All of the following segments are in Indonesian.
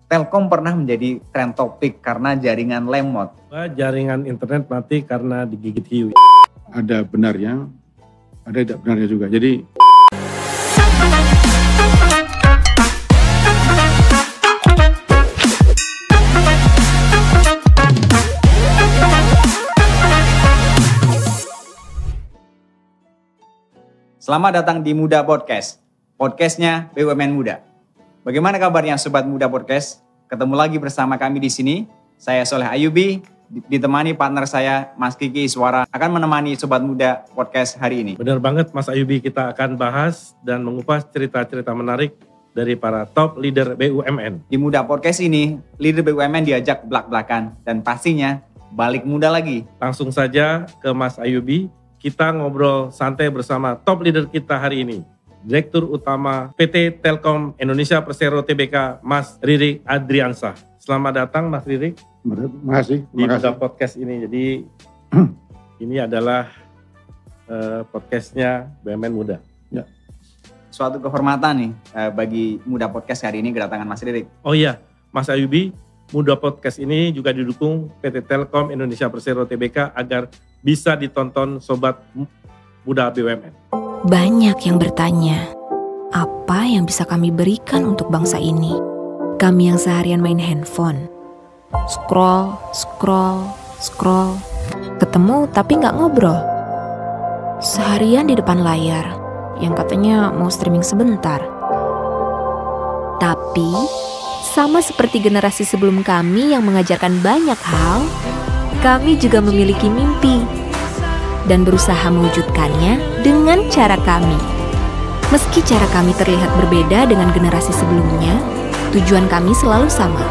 Telkom pernah menjadi tren topik karena jaringan lemot. Jaringan internet mati karena digigit hiu. Ada benarnya, ada tidak benarnya juga. Jadi Selamat datang di Muda Podcast, podcastnya BUMN Muda. Bagaimana kabarnya Sobat Muda Podcast? Ketemu lagi bersama kami di sini. Saya Soleh Ayubi, ditemani partner saya Mas Kiki Iswara akan menemani Sobat Muda Podcast hari ini. Benar banget Mas Ayubi, kita akan bahas dan mengupas cerita-cerita menarik dari para top leader BUMN. Di Muda Podcast ini, leader BUMN diajak belak-belakan dan pastinya balik muda lagi. Langsung saja ke Mas Ayubi, kita ngobrol santai bersama top leader kita hari ini. Direktur Utama PT Telkom Indonesia Persero Tbk, Mas Ririk Adriansah. Selamat datang Mas Ririk. Terima kasih. Di Muda Podcast ini. Jadi ini adalah podcastnya BUMN Muda. Ya. Suatu kehormatan nih bagi Muda Podcast hari ini kedatangan Mas Ririk. Oh iya, Mas Ayubi, Muda Podcast ini juga didukung PT Telkom Indonesia Persero Tbk agar bisa ditonton Sobat Muda BUMN. Banyak yang bertanya, apa yang bisa kami berikan untuk bangsa ini? Kami yang seharian main handphone, scroll, ketemu tapi nggak ngobrol. Seharian di depan layar, yang katanya mau streaming sebentar. Tapi, sama seperti generasi sebelum kami yang mengajarkan banyak hal, kami juga memiliki mimpi dan berusaha mewujudkannya dengan cara kami. Meski cara kami terlihat berbeda dengan generasi sebelumnya, tujuan kami selalu sama.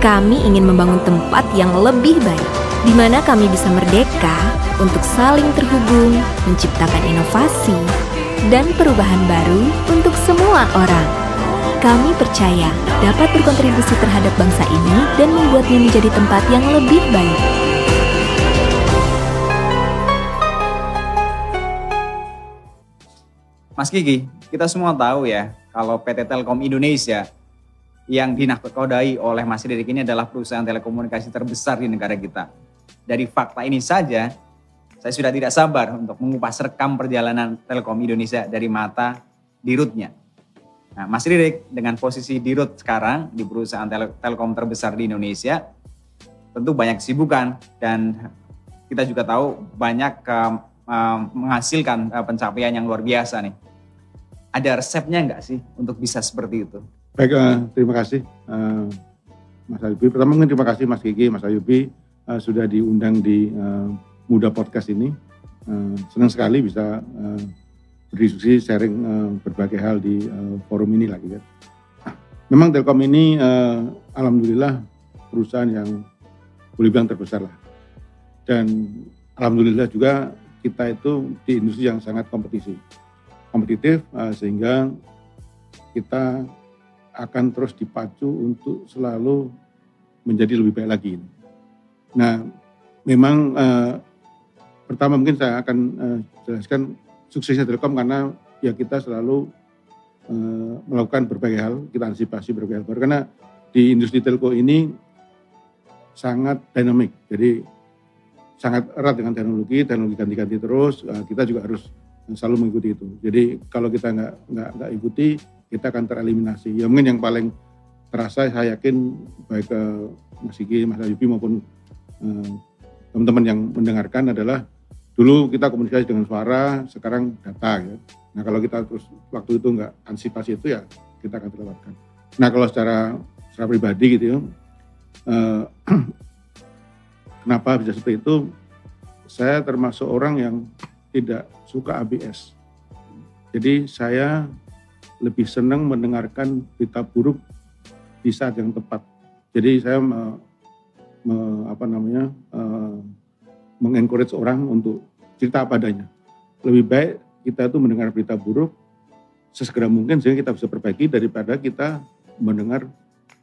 Kami ingin membangun tempat yang lebih baik, di mana kami bisa merdeka untuk saling terhubung, menciptakan inovasi, dan perubahan baru untuk semua orang. Kami percaya dapat berkontribusi terhadap bangsa ini dan membuatnya menjadi tempat yang lebih baik. Mas Kiki, kita semua tahu ya kalau PT Telkom Indonesia yang dinahkodai oleh Mas Ririk ini adalah perusahaan telekomunikasi terbesar di negara kita. Dari fakta ini saja, saya sudah tidak sabar untuk mengupas rekam perjalanan Telkom Indonesia dari mata dirutnya. Nah, Mas Ririk dengan posisi dirut sekarang di perusahaan Telkom terbesar di Indonesia, tentu banyak kesibukan dan kita juga tahu banyak menghasilkan pencapaian yang luar biasa nih. Ada resepnya nggak sih untuk bisa seperti itu? Baik, terima kasih Mas Ayubi. Pertama mungkin terima kasih Mas Kiki, Mas Ayubi sudah diundang di Muda Podcast ini. Senang sekali bisa berdiskusi, sharing berbagai hal di forum ini lagi kan. Memang Telkom ini alhamdulillah perusahaan yang boleh bilang terbesar lah. Dan alhamdulillah juga kita itu di industri yang sangat kompetitif sehingga kita akan terus dipacu untuk selalu menjadi lebih baik lagi. Nah, memang pertama mungkin saya akan jelaskan suksesnya Telkom karena ya kita selalu melakukan berbagai hal, kita antisipasi berbagai hal. Karena di industri telco ini sangat dinamik, jadi sangat erat dengan teknologi ganti-ganti terus, kita juga harus selalu mengikuti itu. Jadi kalau kita nggak ikuti, kita akan tereliminasi. Ya mungkin yang paling terasa saya yakin baik Mas Kiki, Mas Ayubi maupun teman-teman yang mendengarkan adalah dulu kita komunikasi dengan suara, sekarang data ya. Nah kalau kita terus waktu itu nggak antisipasi itu ya kita akan terlewatkan. Nah kalau secara pribadi gitu ya, kenapa bisa seperti itu? Saya termasuk orang yang tidak suka ABS. Jadi saya lebih senang mendengarkan berita buruk di saat yang tepat. Jadi saya mengencourage orang untuk cerita apa adanya. Lebih baik kita itu mendengar berita buruk sesegera mungkin sehingga kita bisa perbaiki daripada kita mendengar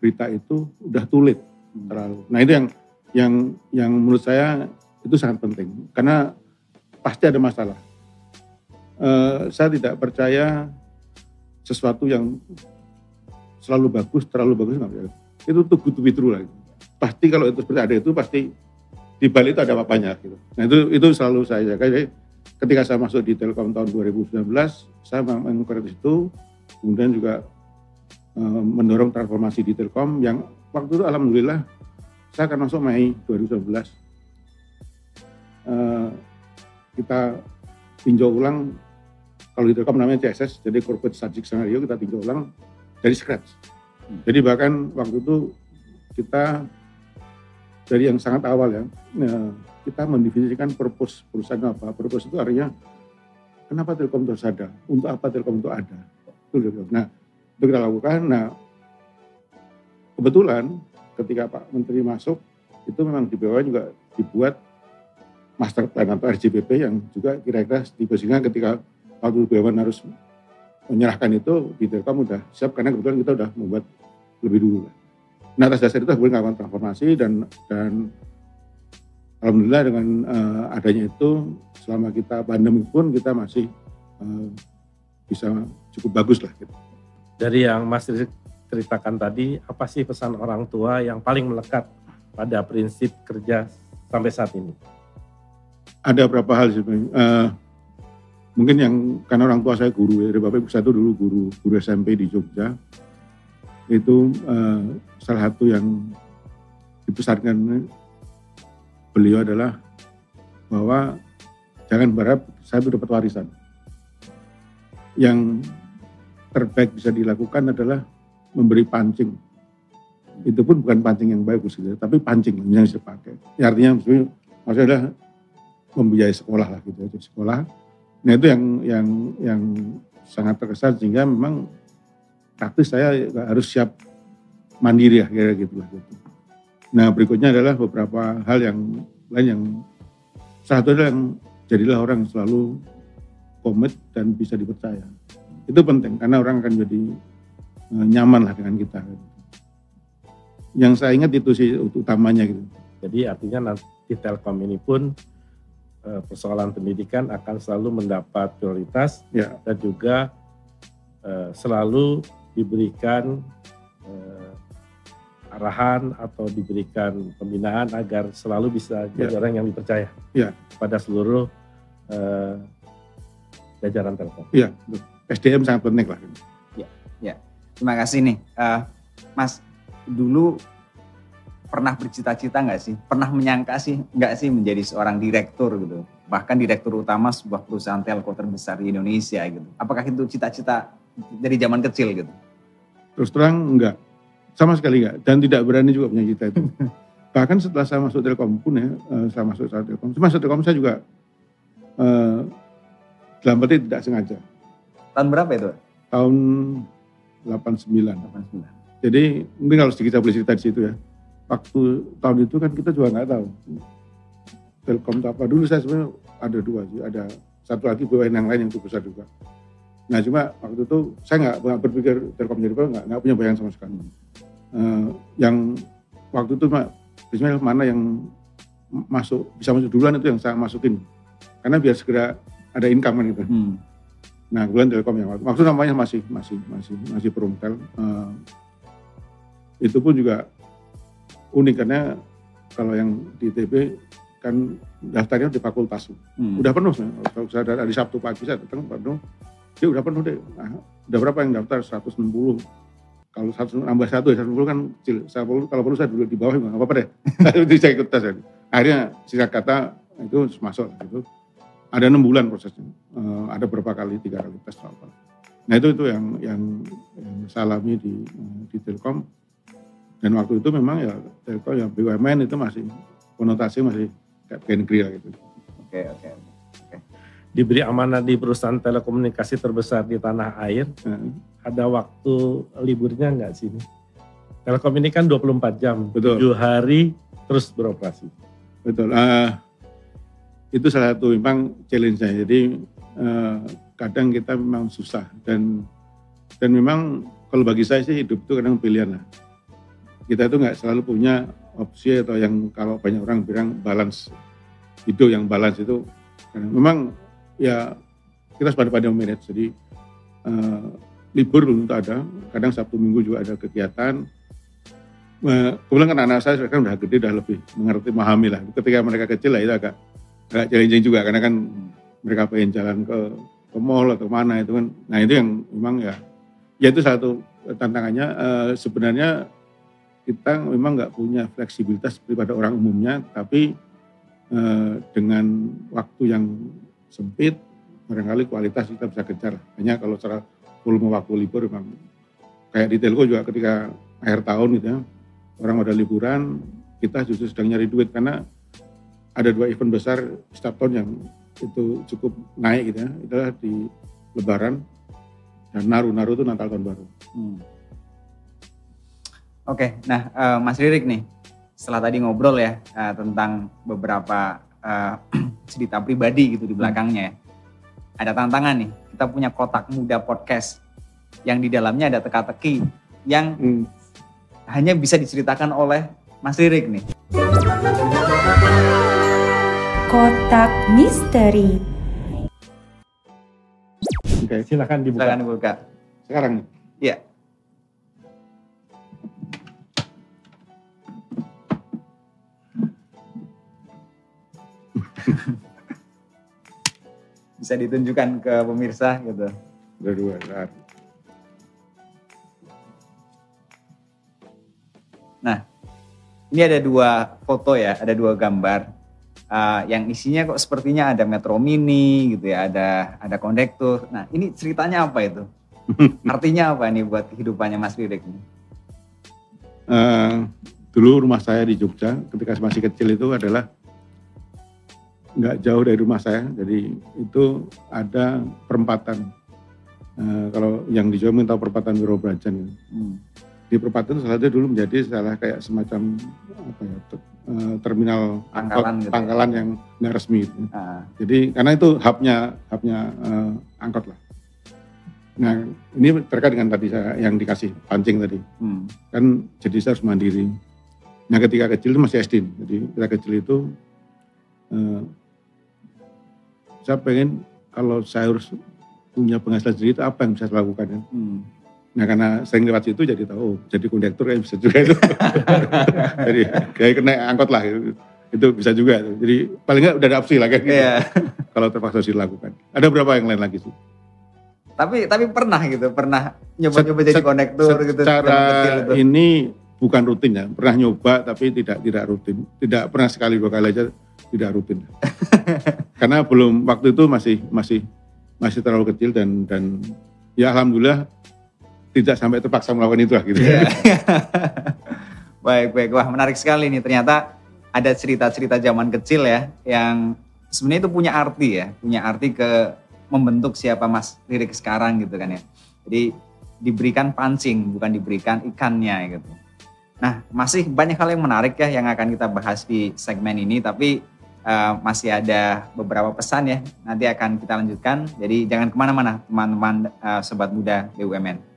berita itu udah too late terlalu. Nah itu yang menurut saya itu sangat penting karena pasti ada masalah. Saya tidak percaya sesuatu yang selalu bagus, terlalu bagus nggak bisa. itu too good to be true lah. Pasti kalau itu seperti ada itu pasti di balik itu ada apa-apanya gitu. Nah itu selalu saya jaga. Jadi ketika saya masuk di Telkom tahun 2019, saya mengencourage itu, kemudian juga mendorong transformasi di Telkom yang waktu itu alhamdulillah saya akan masuk Mei 2019. Kita tinjau ulang, kalau di Telkom namanya CSS, jadi Corporate Strategic Scenario, kita tinjau ulang dari scratch. Jadi bahkan waktu itu kita dari yang sangat awal ya, kita mendefinisikan purpose perusahaan apa. Purpose itu artinya kenapa Telkom itu ada, untuk apa Telkom itu ada. Nah itu kita lakukan. Nah kebetulan ketika Pak Menteri masuk, itu memang di bawah juga dibuat master plan atau RJBP yang juga kira-kira diposisikan ketika waktu BUMN harus menyerahkan itu di Telkom udah siap, karena kebetulan kita udah membuat lebih dulu. Nah atas dasar itu boleh melakukan transformasi dan alhamdulillah dengan adanya itu selama kita pandemi pun kita masih bisa cukup bagus lah. Gitu. Dari yang Mas ceritakan tadi, apa sih pesan orang tua yang paling melekat pada prinsip kerja sampai saat ini? Ada beberapa hal sebenarnya. Mungkin yang karena orang tua saya guru ya, dari Bapak Ibu saya itu dulu guru SMP di Jogja. Itu salah satu yang dibesarkan beliau adalah bahwa jangan berharap saya itu dapat warisan. Yang terbaik bisa dilakukan adalah memberi pancing. Itu pun bukan pancing yang bagus gitu, tapi pancing yang bisa dipakai. Ya, artinya maksudnya adalah membiayai sekolah lah gitu, sekolah. Nah itu yang sangat terkesan, sehingga memang praktis saya harus siap mandiri ya kira-kira gitu lah. Gitu. Nah berikutnya adalah beberapa hal yang lain yang salah satu yang jadilah orang yang selalu komit dan bisa dipercaya. Itu penting karena orang akan jadi nyaman lah dengan kita. Gitu. Yang saya ingat itu sih utamanya gitu. Jadi artinya nanti Telkom ini pun persoalan pendidikan akan selalu mendapat prioritas ya. Dan juga selalu diberikan arahan atau diberikan pembinaan agar selalu bisa jadi orang yang dipercaya pada seluruh jajaran Telkom. Iya, SDM sangat penting lah. Ya. Terima kasih nih, Mas. Dulu pernah bercita-cita nggak sih? Pernah menyangka sih nggak sih menjadi seorang direktur gitu? Bahkan direktur utama sebuah perusahaan telco terbesar di Indonesia gitu. Apakah itu cita-cita dari zaman kecil gitu? Terus terang enggak, sama sekali enggak, dan tidak berani juga punya cita itu. Bahkan setelah saya masuk Telkom pun ya, saya masuk Telkom saya juga dalam arti tidak sengaja. Tahun berapa itu? Tahun 89. Jadi mungkin kalau sedikit saya boleh cerita di situ ya. Waktu tahun itu kan kita juga nggak tahu Telkom itu apa. Dulu saya sebenarnya ada dua sih, ada satu lagi BUMN yang lain yang cukup besar juga. Nah cuma waktu itu saya nggak berpikir Telkom jadi apa, nggak punya bayangan sama sekali. Yang waktu itu biasanya mana yang bisa masuk duluan itu yang saya masukin, karena biar segera ada income kan gitu. Nah kemudian Telkom yang waktu namanya masih Promtel. Itu pun juga unik karena kalau yang di ITB kan daftarnya di fakultas. Udah penuh sebenarnya. Kalau saya dari Sabtu pagi saya datang penuh. Dia udah penuh deh. Nah, udah berapa yang daftar? 160. Kalau 1 nambah 1 ya 160 kan kecil. Kalau perlu saya duduk di bawah nggak apa-apa deh. Itu saya ikut tes. Akhirnya singkat kata itu masuk gitu. Ada 6 bulan prosesnya. Ada berapa kali, 3 kali tes apa. Nah itu yang saya alami di Telkom. Dan waktu itu memang ya Telkom yang BUMN itu masih konotasi masih kayak negeri lah gitu. Oke. Diberi amanah di perusahaan telekomunikasi terbesar di tanah air, ada waktu liburnya nggak sih? Telkom ini kan 24 jam, betul. 7 hari terus beroperasi. Betul. Itu salah satu memang challenge-nya. Jadi kadang kita memang susah dan memang kalau bagi saya sih hidup itu kadang pilihan lah. Kita itu nggak selalu punya opsi atau yang kalau banyak orang bilang balance, hidup yang balance itu memang ya kita pada manage. Jadi libur belum ada, kadang Sabtu Minggu juga ada kegiatan. Kebetulan kan anak saya kan udah gede, udah lebih mengerti, memahami lah. Ketika mereka kecil lah itu agak challenging juga, karena kan mereka pengen jalan ke mall atau mana itu kan. Nah itu yang memang ya itu satu tantangannya. Sebenarnya kita memang nggak punya fleksibilitas seperti pada orang umumnya, tapi dengan waktu yang sempit, barangkali kualitas kita bisa kejar. Hanya kalau secara volume waktu libur memang kayak di telco juga ketika akhir tahun gitu ya, orang pada liburan, kita justru sedang nyari duit karena ada 2 event besar setiap tahun yang itu cukup naik gitu ya. Itu adalah di Lebaran dan Naru itu Natal tahun baru. Oke, nah Mas Ririk nih, setelah tadi ngobrol ya tentang beberapa cerita pribadi gitu di belakangnya ya. Ada tantangan nih, kita punya kotak muda podcast yang di dalamnya ada teka-teki yang hanya bisa diceritakan oleh Mas Ririk nih. Kotak misteri. Oke, Silakan dibuka. Silakan dibuka. sekarang nih. Iya. Bisa ditunjukkan ke pemirsa gitu. Ada 2 saat. Nah, ini ada 2 foto ya, ada 2 gambar yang isinya kok sepertinya ada Metro Mini gitu ya, ada kondektur. Nah, ini ceritanya apa itu? Artinya apa nih buat kehidupannya Mas Ririk? Dulu rumah saya di Jogja ketika masih kecil itu adalah nggak jauh dari rumah saya, jadi itu ada perempatan. Kalau yang di Jawa mungkin tahu perempatan Wiro Brajan. Gitu. Di perempatan itu salah satu dulu menjadi salah kayak semacam apa ya, terminal pangkalan yang nggak resmi. Gitu. Jadi karena itu hubnya angkot lah. Nah ini terkait dengan tadi saya yang dikasih pancing tadi, kan jadi saya harus mandiri. Nah ketika kecil itu masih SD, jadi ketika kecil itu saya pengen kalau saya harus punya penghasilan sendiri itu apa yang bisa saya lakukan ya. Nah karena sering lewat situ jadi tahu, jadi kondektur kayak bisa juga itu. Jadi kayak kena angkot lah itu bisa juga. Jadi paling nggak udah ada opsi lah kan gitu. Kalau terpaksa dilakukan. Ada berapa yang lain lagi sih? Tapi pernah nyoba-nyoba jadi kondektur gitu. Secara ini bukan rutin ya, pernah nyoba tapi tidak rutin. Tidak pernah sekali 2 kali aja, tidak rutin. Karena belum, waktu itu masih terlalu kecil dan ya alhamdulillah tidak sampai terpaksa melakukan itu lah gitu. Baik. Wah menarik sekali nih, ternyata ada cerita-cerita zaman kecil ya yang sebenarnya itu punya arti ke membentuk siapa Mas Ririk sekarang gitu kan ya. Jadi diberikan pancing, bukan diberikan ikannya gitu. Nah masih banyak hal yang menarik ya yang akan kita bahas di segmen ini, tapi masih ada beberapa pesan ya, nanti akan kita lanjutkan. Jadi jangan kemana-mana teman-teman Sobat Muda BUMN.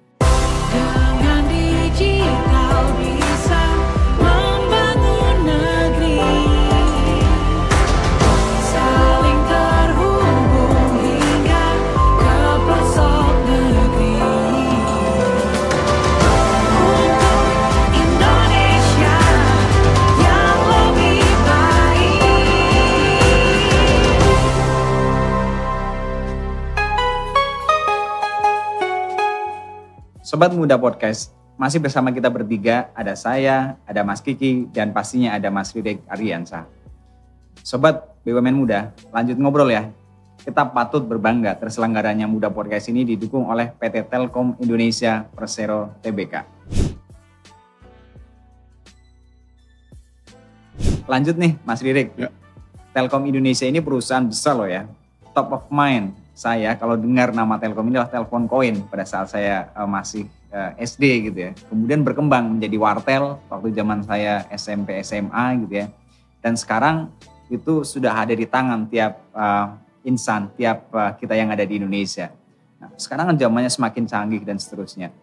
Dengan digital bisa membangun negeri, saling terhubung hingga ke pelosok negeri. Untuk Indonesia yang lebih baik. Sobat Muda Podcast, masih bersama kita bertiga, ada saya, ada Mas Kiki, dan pastinya ada Mas Ririk Adriansah. Sobat BUMN Muda, lanjut ngobrol ya. Kita patut berbangga terselenggaranya Muda Podcast ini didukung oleh PT Telkom Indonesia Persero Tbk. Lanjut nih Mas Ririk, Ya. Telkom Indonesia ini perusahaan besar loh ya, top of mind. Saya kalau dengar nama Telkom ini adalah telepon koin pada saat saya masih SD gitu ya. Kemudian berkembang menjadi Wartel waktu zaman saya SMP SMA gitu ya. Dan sekarang itu sudah ada di tangan tiap insan, tiap kita yang ada di Indonesia. Nah, sekarang kan zamannya semakin canggih dan seterusnya.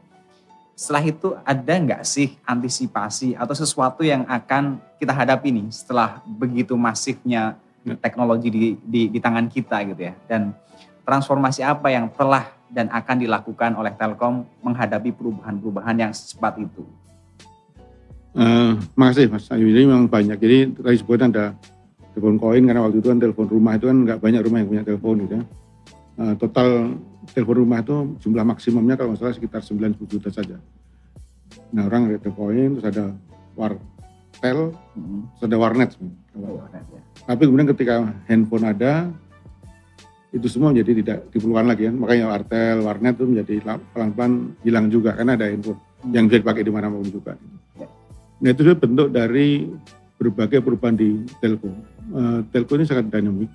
Setelah itu ada nggak sih antisipasi atau sesuatu yang akan kita hadapi nih setelah begitu masifnya teknologi di tangan kita gitu ya. Dan transformasi apa yang telah dan akan dilakukan oleh Telkom menghadapi perubahan-perubahan yang secepat itu? Makasih Mas Ayu, ini memang banyak. Jadi tadi sebutkan ada telepon koin, karena waktu itu kan telepon rumah itu kan nggak banyak rumah yang punya telepon gitu ya. Total telepon rumah itu jumlah maksimumnya kalau nggak salah sekitar 90 juta saja. Nah orang ada telepon koin, terus ada wartel, terus ada warnet. Tapi kemudian ketika handphone ada, itu semua menjadi tidak diperlukan lagi kan. Makanya wartel, warnet itu menjadi pelan-pelan hilang juga karena ada handphone yang bisa dipakai di mana-mana juga. Nah itu bentuk dari berbagai perubahan di telco. Telco ini sangat dinamik,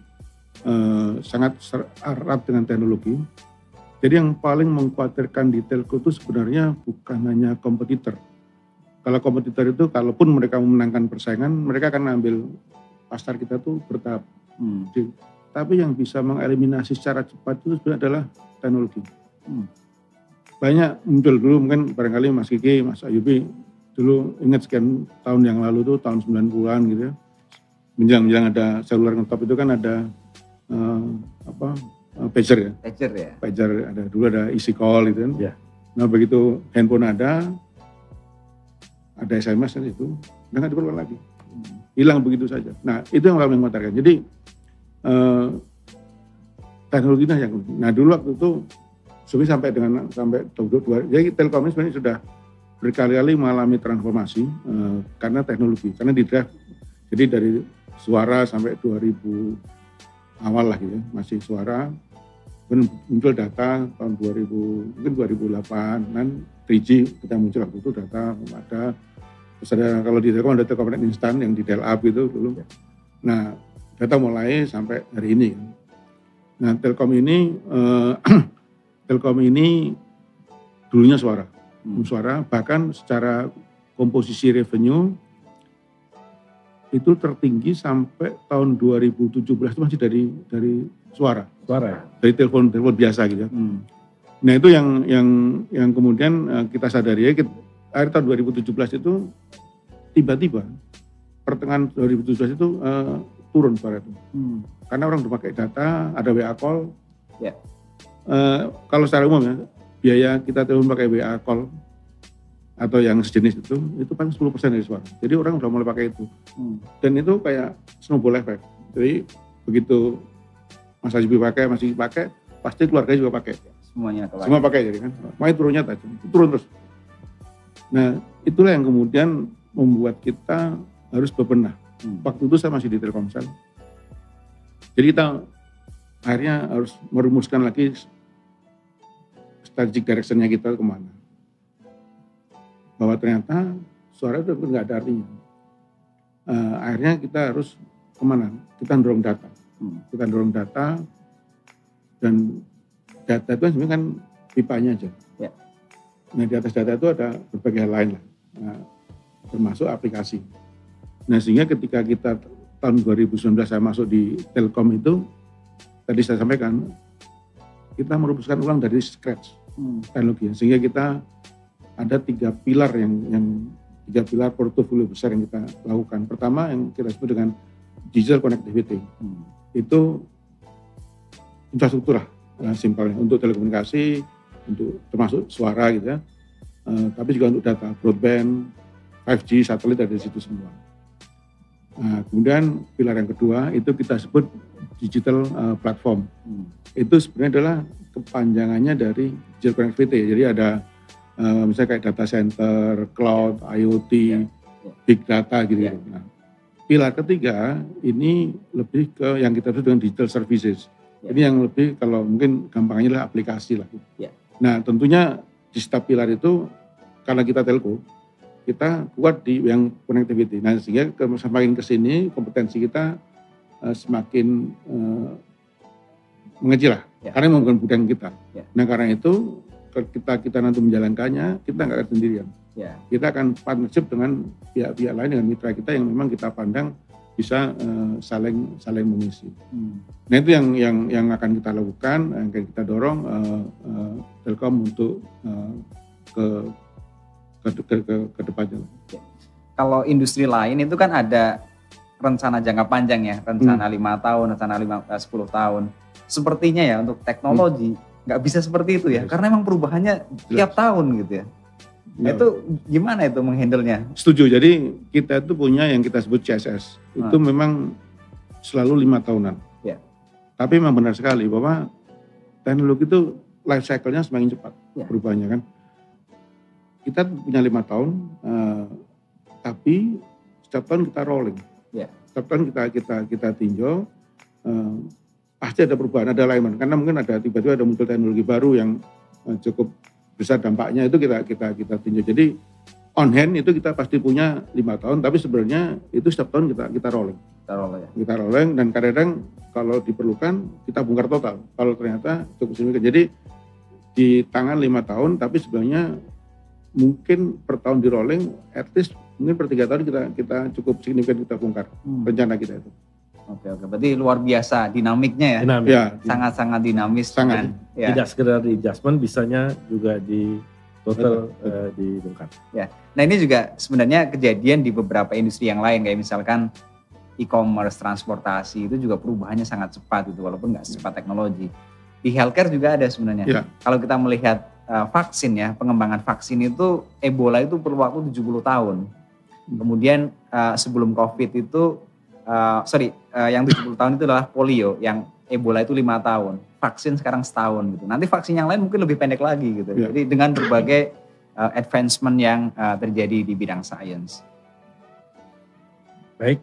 sangat erat dengan teknologi. Jadi yang paling mengkhawatirkan di telco itu sebenarnya bukan hanya kompetitor. Kalau kompetitor itu, kalaupun mereka memenangkan persaingan, mereka akan ambil pasar kita tuh bertahap. Tapi yang bisa mengeliminasi secara cepat itu sebenarnya adalah teknologi. Banyak muncul dulu, mungkin barangkali Mas Kiki, Mas Ayubi, dulu ingat sekian tahun yang lalu tuh, tahun 90-an gitu ya. Menjelang ada seluler ngetop itu kan ada pager ya. Pager ya. Pager ada, dulu ada easy call gitu kan. Ya. Nah begitu handphone ada SMS kan itu, udah nggak diperlukan lagi. Hilang begitu saja. Nah itu yang paling mengkhawatirkan. Jadi teknologinya yang, nah dulu waktu itu sampai jadi Telkom ini sebenarnya sudah berkali-kali mengalami transformasi karena teknologi, karena di drive, jadi dari suara sampai 2000 awal lah gitu, masih suara, kemudian muncul data tahun 2000, mungkin 2008 kan 3G kita muncul waktu itu data ada, terus ada kalau di Telkom ada Telkom instan yang di dial up gitu dulu. Nah data mulai sampai hari ini. Nah Telkom ini dulunya suara, bahkan secara komposisi revenue itu tertinggi sampai tahun 2017 itu masih dari suara ya? Dari telepon biasa gitu ya. Nah itu yang kemudian kita sadari ya, akhir tahun 2017 itu tiba-tiba pertengahan 2017 itu turun suara itu. Karena orang udah pakai data, ada WA call. Ya. Kalau secara umum ya, biaya kita telepon pakai WA call atau yang sejenis itu paling 10% dari suara. Jadi orang udah mulai pakai itu. Dan itu kayak snowball effect. Jadi begitu Mas Haji masih pakai, pasti keluarganya juga pakai. Semua pakai jadi kan. Makanya turunnya tajam, turun terus. Nah itulah yang kemudian membuat kita harus bebenah. Waktu itu saya masih di Telkomsel. Jadi kita akhirnya harus merumuskan lagi strategic direction-nya kita kemana. Bahwa ternyata suara itu nggak ada artinya. Akhirnya kita harus kemana? Kita dorong data. Kita dorong data, dan data itu sebenarnya kan pipanya aja. Ya. Nah di atas data itu ada berbagai hal lain lah, termasuk aplikasi. Nah sehingga ketika kita tahun 2019 saya masuk di Telkom itu, tadi saya sampaikan, kita merumuskan ulang dari scratch teknologi. Sehingga kita ada 3 pilar yang 3 pilar portofolio besar yang kita lakukan. Pertama yang kita sebut dengan digital connectivity. Itu infrastruktur lah, simpelnya, untuk telekomunikasi, untuk termasuk suara gitu ya. Tapi juga untuk data, broadband, 5G, satelit ada di situ semua. Nah, kemudian pilar yang kedua itu kita sebut digital platform. Itu sebenarnya adalah kepanjangannya dari digital connectivity. Jadi ada misalnya kayak data center, cloud, IoT, big data gitu. Nah, pilar ketiga ini lebih ke yang kita sebut dengan digital services. Ini yang lebih, kalau mungkin gampangnya adalah aplikasi lah. Nah tentunya di setiap pilar itu karena kita telco, kita kuat di yang connectivity. Nah sehingga semakin kesini kompetensi kita semakin mengecil lah, karena bukan bidang kita. Nah karena itu kita nanti menjalankannya, kita nggak akan sendirian. Kita akan partnership dengan pihak-pihak lain, dengan mitra kita yang memang kita pandang bisa saling mengisi. Nah itu yang akan kita lakukan, yang akan kita dorong Telkom untuk ke depannya. Kalau industri lain itu kan ada rencana jangka panjang ya, rencana 5 tahun, rencana 10 tahun. Sepertinya ya untuk teknologi nggak bisa seperti itu ya, karena memang perubahannya tiap tahun gitu ya. Nah, itu gimana itu menghandle-nya? Setuju. Jadi kita itu punya yang kita sebut CSS. Itu memang selalu 5 tahunan. Ya. Tapi memang benar sekali bahwa teknologi itu life cycle-nya semakin cepat perubahannya kan. Kita punya 5 tahun, tapi setiap tahun kita rolling. Ya. Setiap tahun kita tinjau, pasti ada perubahan, ada alignment. Karena mungkin ada tiba-tiba ada muncul teknologi baru yang cukup besar dampaknya, itu kita tinjau. Jadi on hand itu kita pasti punya 5 tahun, tapi sebenarnya itu setiap tahun kita rolling. Kita rolling dan kadang-kadang kalau diperlukan kita bongkar total. Kalau ternyata cukup signifikan. Jadi di tangan 5 tahun, tapi sebenarnya mungkin per tahun di rolling, at least mungkin per 3 tahun kita cukup signifikan kita bongkar rencana kita itu. Oke, berarti luar biasa dinamiknya ya. Dinamis. Ya, Sangat-sangat dinamis. Sangat. Kan? Ya. Tidak sekedar di adjustment, bisanya juga di total dibongkar. Nah ini juga sebenarnya kejadian di beberapa industri yang lain, kayak misalkan e-commerce, transportasi, itu juga perubahannya sangat cepat itu, walaupun nggak secepat teknologi. Di healthcare juga ada sebenarnya. Ya. Kalau kita melihat vaksin ya, pengembangan vaksin itu, Ebola itu perlu waktu 70 tahun. Kemudian sebelum COVID itu, yang 70 tahun itu adalah polio, yang Ebola itu 5 tahun. Vaksin sekarang setahun gitu. Nanti vaksin yang lain mungkin lebih pendek lagi gitu. Ya. Jadi dengan berbagai advancement yang terjadi di bidang sains. Baik,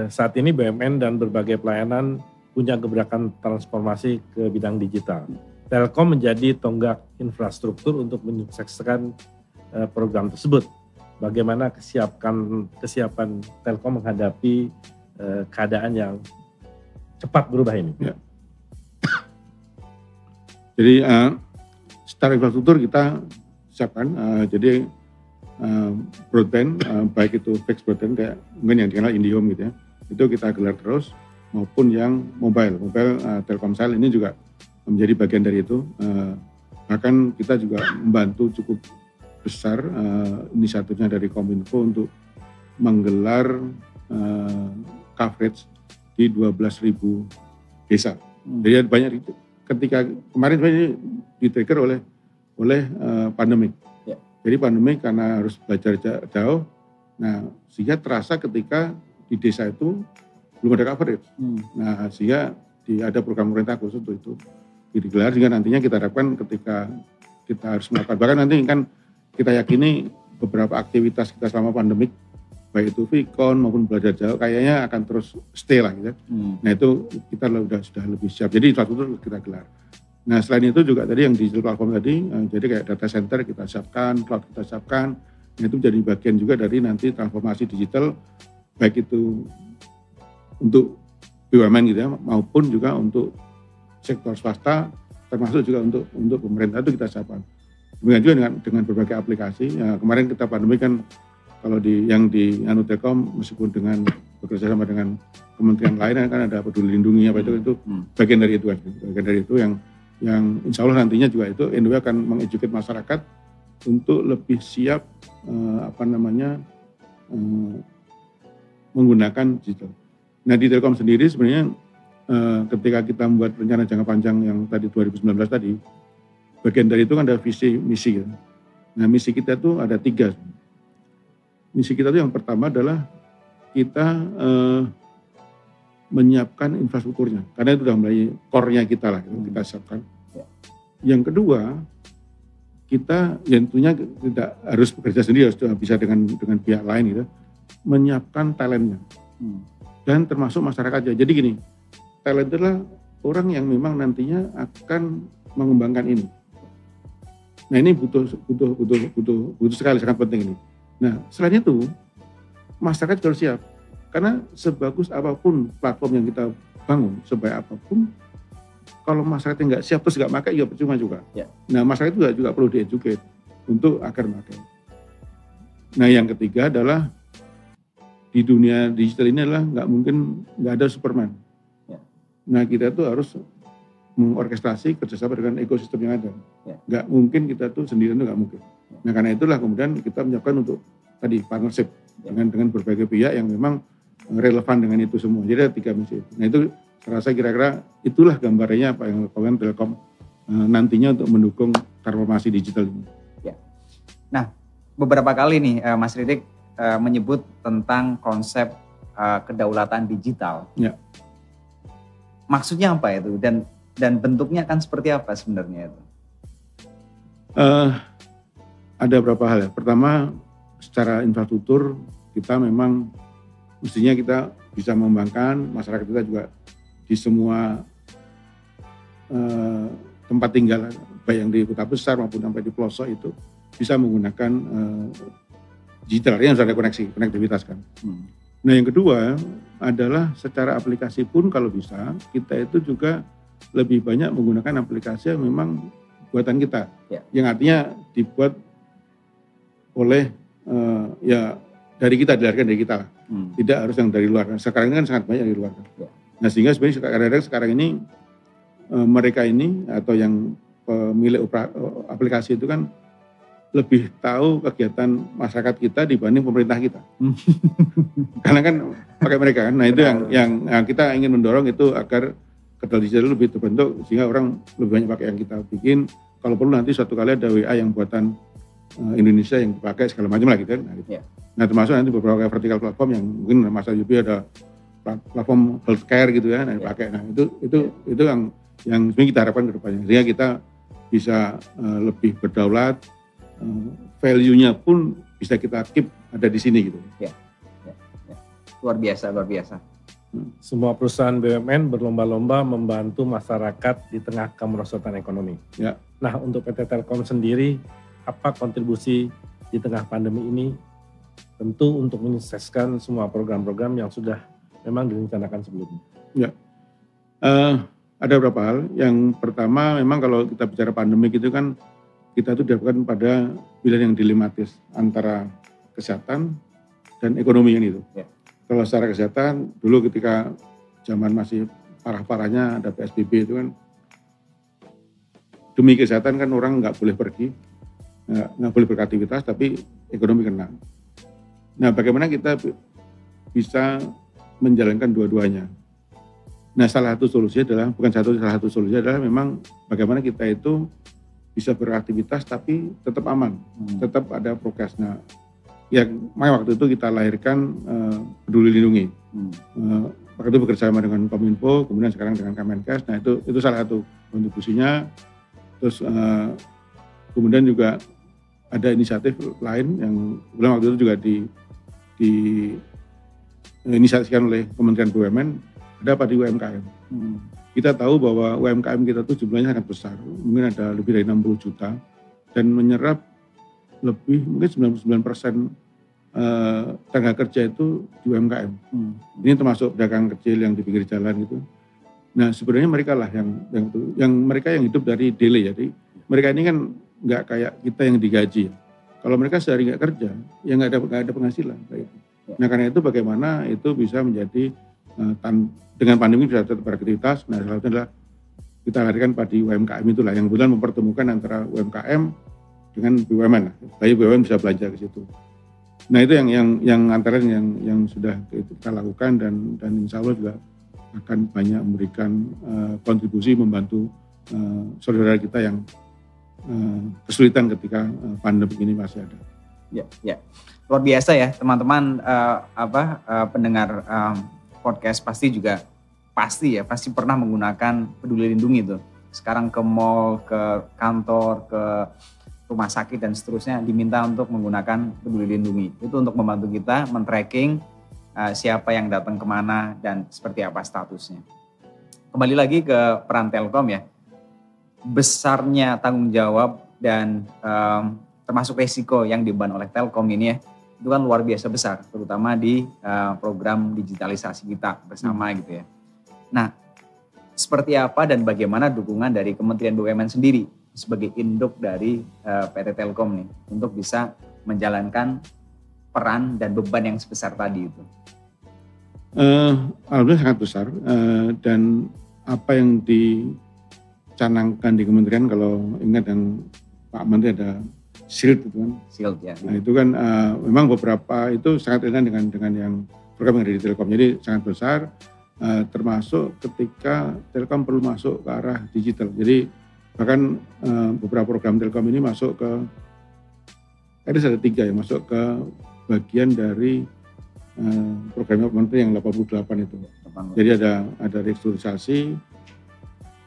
saat ini BUMN dan berbagai pelayanan punya gebrakan transformasi ke bidang digital. Telkom menjadi tonggak infrastruktur untuk menyukseskan program tersebut. Bagaimana kesiapan Telkom menghadapi keadaan yang cepat berubah ini? Ya. Jadi secara infrastruktur kita siapkan. Jadi broadband, baik itu fixed broadband kayak mungkin yang dikenal IndiHome gitu ya, itu kita gelar terus, maupun yang mobile Telkomsel ini juga menjadi bagian dari itu. Bahkan kita juga membantu cukup besar inisiatifnya dari Kominfo untuk menggelar coverage di 12.000 desa. Jadi banyak itu. Ketika kemarin ini di-trigger oleh pandemik. Ya. Jadi pandemik karena harus belajar jauh, nah sehingga terasa ketika di desa itu belum ada coverage. Nah sehingga ada program pemerintah khusus untuk itu digelar, sehingga nantinya kita harapkan ketika kita harus melakukan, bahkan nanti kan kita yakini beberapa aktivitas kita selama pandemik, baik itu Vicon maupun belajar jauh, kayaknya akan terus stay lah gitu. Nah itu kita sudah lebih siap. Jadi infrastruktur kita gelar. Nah selain itu juga tadi yang digital platform tadi, jadi kayak data center kita siapkan, cloud kita siapkan. Nah itu jadi bagian juga dari nanti transformasi digital, baik itu untuk BUMN gitu ya, maupun juga untuk sektor swasta, termasuk juga untuk pemerintah itu kita siapkan. Demikian juga dengan berbagai aplikasi. Ya, kemarin kita pandemi kan, kalau yang di Telkom meskipun dengan bekerja sama dengan kementerian lain kan ada Peduli Lindungi apa itu bagian dari itu kan. Bagian dari itu yang insya Allah nantinya juga itu Indonesia akan mengeduket masyarakat untuk lebih siap menggunakan digital. Nah di Telkom sendiri sebenarnya ketika kita membuat rencana jangka panjang yang tadi 2019 tadi, bagian dari itu kan ada visi misi. Kan? Nah misi kita itu ada 3. Misi kita itu yang pertama adalah kita menyiapkan infrastrukturnya, karena itu sudah mulai core-nya kita lah, kita siapkan. Yang kedua, kita yang tentunya tidak harus bekerja sendiri, harus bisa dengan pihak lain gitu, menyiapkan talentnya dan termasuk masyarakatnya. Jadi gini, talent adalah orang yang memang nantinya akan mengembangkan ini. Nah ini butuh sekali, sangat penting ini. Nah selain itu masyarakat harus siap, karena sebagus apapun platform yang kita bangun, sebaik apapun, kalau masyarakat nggak siap terus nggak pakai, ya percuma juga. Ya. Nah masyarakat juga perlu di-educate untuk agar pakai. Nah yang ketiga adalah di dunia digital ini adalah nggak ada Superman. Ya. Nah kita tuh harus mengorkestrasi kerjasama dengan ekosistem yang ada. Ya. Nggak mungkin kita tuh sendirian tuh nggak mungkin. Nah karena itulah kemudian kita menyiapkan untuk tadi partnership dengan berbagai pihak yang memang relevan dengan itu semua. Jadi ada 3 misi itu. Nah itu saya rasa kira-kira itulah gambarnya apa yang dilakukan Telkom nantinya untuk mendukung transformasi digital ini. Ya. Nah beberapa kali nih Mas Ririk menyebut tentang konsep kedaulatan digital. Ya. Maksudnya apa itu dan bentuknya akan seperti apa sebenarnya itu? Ada beberapa hal ya. Pertama, secara infrastruktur kita memang mestinya kita bisa mengembangkan masyarakat kita juga di semua tempat tinggal, baik yang di kota besar maupun sampai di pelosok itu bisa menggunakan digital yang sudah ada konektivitas kan. Nah yang kedua adalah secara aplikasi pun kalau bisa kita itu juga lebih banyak menggunakan aplikasi yang memang buatan kita, yang artinya dibuat oleh ya dari kita, dilahirkan dari kita lah. Tidak harus yang dari luar. Sekarang ini kan sangat banyak dari luar. Nah sehingga sebenarnya kadang-kadang sekarang ini mereka ini atau yang pemilik aplikasi itu kan lebih tahu kegiatan masyarakat kita dibanding pemerintah kita. Karena kan pakai mereka kan. Nah itu yang kita ingin mendorong itu agar kedaulatan digital lebih terbentuk sehingga orang lebih banyak pakai yang kita bikin. Kalau perlu nanti suatu kali ada WA yang buatan Indonesia yang dipakai segala macam lah gitu kan. Nah termasuk nanti beberapa vertical platform yang mungkin Mas Ayubi ada platform healthcare gitu ya, yang dipakai. Nah itu yang sebenarnya kita harapkan ke depannya sehingga kita bisa lebih berdaulat, value-nya pun bisa kita keep ada di sini gitu. Luar biasa. Semua perusahaan BUMN berlomba-lomba membantu masyarakat di tengah kemerosotan ekonomi. Ya. Nah untuk PT Telkom sendiri, apa kontribusi di tengah pandemi ini? Tentu untuk menyukseskan semua program-program yang sudah memang direncanakan sebelumnya. Ya, ada beberapa hal. Yang pertama memang kalau kita bicara pandemi itu kan kita itu dihadapkan pada pilihan yang dilematis antara kesehatan dan ekonomi kan itu. Kalau secara kesehatan dulu ketika zaman masih parah-parahnya ada PSBB itu kan demi kesehatan kan orang nggak boleh pergi, nggak boleh beraktivitas, tapi ekonomi kena. Nah bagaimana kita bisa menjalankan dua-duanya? Nah salah satu solusinya adalah memang bagaimana kita itu bisa beraktivitas tapi tetap aman, tetap ada prokes. Nah yang waktu itu kita lahirkan Peduli Lindungi. Waktu itu bekerjasama dengan Kominfo, kemudian sekarang dengan Kemenkes. Nah itu salah satu kontribusinya. Terus kemudian juga ada inisiatif lain yang waktu itu juga diinisiasikan oleh Kementerian BUMN, ada apa di UMKM. Kita tahu bahwa UMKM kita tuh jumlahnya sangat besar, mungkin ada lebih dari 60 juta dan menyerap mungkin 99% tenaga kerja itu di UMKM. Ini termasuk pedagang kecil yang di pinggir jalan gitu. Nah sebenarnya mereka lah yang mereka yang hidup dari delay. Jadi mereka ini kan nggak kayak kita yang digaji. Kalau mereka sehari nggak kerja, ya nggak ada penghasilan. Nah karena itu bagaimana itu bisa menjadi dengan pandemi bisa tetap beraktivitas. Nah salah satunya adalah kita hadirkan pada UMKM itulah yang kebetulan mempertemukan antara UMKM dengan BUMN. Baik BUMN bisa belanja ke situ. Nah itu yang antara yang sudah kita lakukan dan insya Allah juga akan banyak memberikan kontribusi membantu saudara kita yang kesulitan ketika pandemi ini masih ada. Ya. Luar biasa ya teman-teman pendengar podcast pasti pernah menggunakan Peduli Lindungi itu. Sekarang ke mall, ke kantor, ke rumah sakit dan seterusnya diminta untuk menggunakan Peduli Lindungi. Itu untuk membantu kita men-tracking siapa yang datang kemana dan seperti apa statusnya. Kembali lagi ke peran Telkom ya. Besarnya tanggung jawab dan termasuk resiko yang diemban oleh Telkom ini ya, itu kan luar biasa besar, terutama di program digitalisasi kita bersama gitu ya. Nah, seperti apa dan bagaimana dukungan dari Kementerian BUMN sendiri sebagai induk dari PT Telkom nih untuk bisa menjalankan peran dan beban yang sebesar tadi itu? Alhamdulillah sangat besar dan apa yang dicanangkan di kementerian, kalau ingat yang Pak Menteri ada SHIELD itu kan. SHIELD ya. Nah itu kan memang beberapa itu sangat ringan dengan yang program yang ada di Telkom. Jadi sangat besar termasuk ketika Telkom perlu masuk ke arah digital. Jadi bahkan beberapa program Telkom ini masuk ke ada 3 yang masuk ke bagian dari programnya Menteri yang 88 itu. Jadi ada restrukturisasi,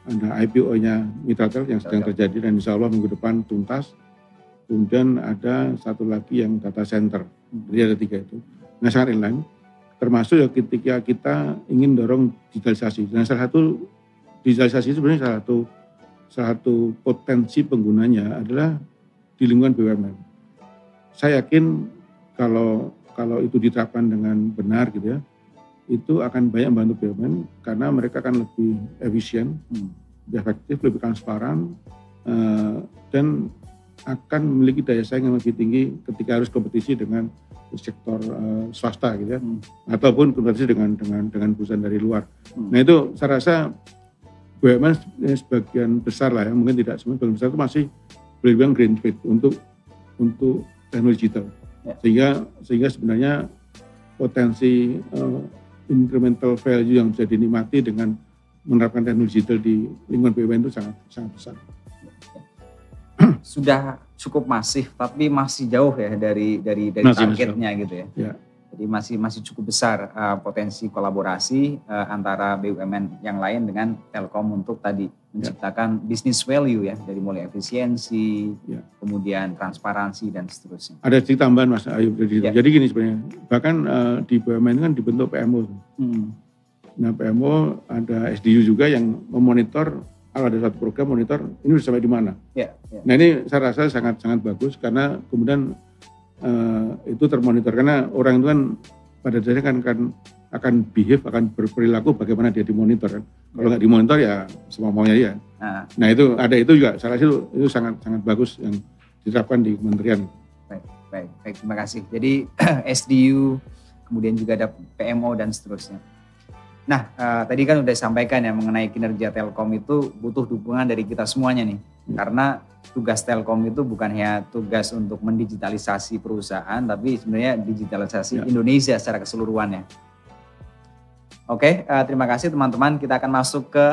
ada IPO-nya Mitratel yang sedang terjadi dan insya Allah minggu depan tuntas. Kemudian ada satu lagi yang data center. Jadi ada 3 itu. Nah sangat inline, termasuk ya ketika kita ingin dorong digitalisasi. Dan salah satu digitalisasi itu sebenarnya salah satu potensi penggunanya adalah di lingkungan BUMN. Saya yakin kalau itu diterapkan dengan benar gitu ya, itu akan banyak membantu BUMN karena mereka akan lebih efisien, lebih efektif, lebih transparan, dan akan memiliki daya saing yang lebih tinggi ketika harus kompetisi dengan sektor swasta gitu ya, ataupun kompetisi dengan perusahaan dari luar. Nah itu saya rasa BUMN sebagian besar lah ya, mungkin tidak semua, sebagian besar itu masih boleh dibilang greenfield untuk teknologi digital. Sehingga sebenarnya potensi incremental value yang bisa dinikmati dengan menerapkan teknologi digital di lingkungan BUMN itu sangat besar. Sudah cukup masif, tapi masih jauh ya dari targetnya gitu ya. Ya. Jadi masih cukup besar potensi kolaborasi antara BUMN yang lain dengan Telkom untuk tadi menciptakan business value ya, dari mulai efisiensi, kemudian transparansi dan seterusnya. Ada sedikit tambahan Mas Ayub. Jadi gini sebenarnya, bahkan di BUMN kan dibentuk PMO. Nah PMO ada SDU juga yang memonitor, kalau ada satu program monitor ini sudah sampai di mana. Nah ini saya rasa sangat bagus karena kemudian itu termonitor, karena orang itu kan pada dasarnya kan akan behave, akan berperilaku bagaimana dia dimonitor kan. Kalau nggak dimonitor ya semua maunya dia. Nah itu ada itu juga, saya rasa itu sangat bagus yang diterapkan di kementerian. Baik, terima kasih. Jadi SDU, kemudian juga ada PMO dan seterusnya. Nah, tadi kan udah disampaikan ya mengenai kinerja Telkom itu butuh dukungan dari kita semuanya nih. Karena tugas Telkom itu bukan hanya tugas untuk mendigitalisasi perusahaan, tapi sebenarnya digitalisasi Indonesia secara keseluruhannya. Oke, terima kasih teman-teman. Kita akan masuk ke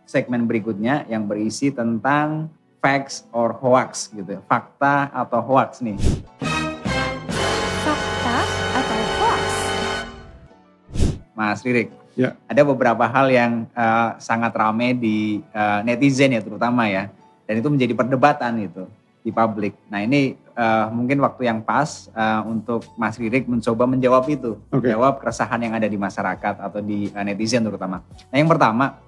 segmen berikutnya yang berisi tentang facts or hoax gitu. Fakta atau hoax nih. Fakta atau hoax? Mas Ririk, Ya. ada beberapa hal yang sangat ramai di netizen ya terutama ya, dan itu menjadi perdebatan itu di publik. Nah ini mungkin waktu yang pas untuk Mas Ririk mencoba menjawab itu, menjawab keresahan yang ada di masyarakat atau di netizen terutama. Nah yang pertama,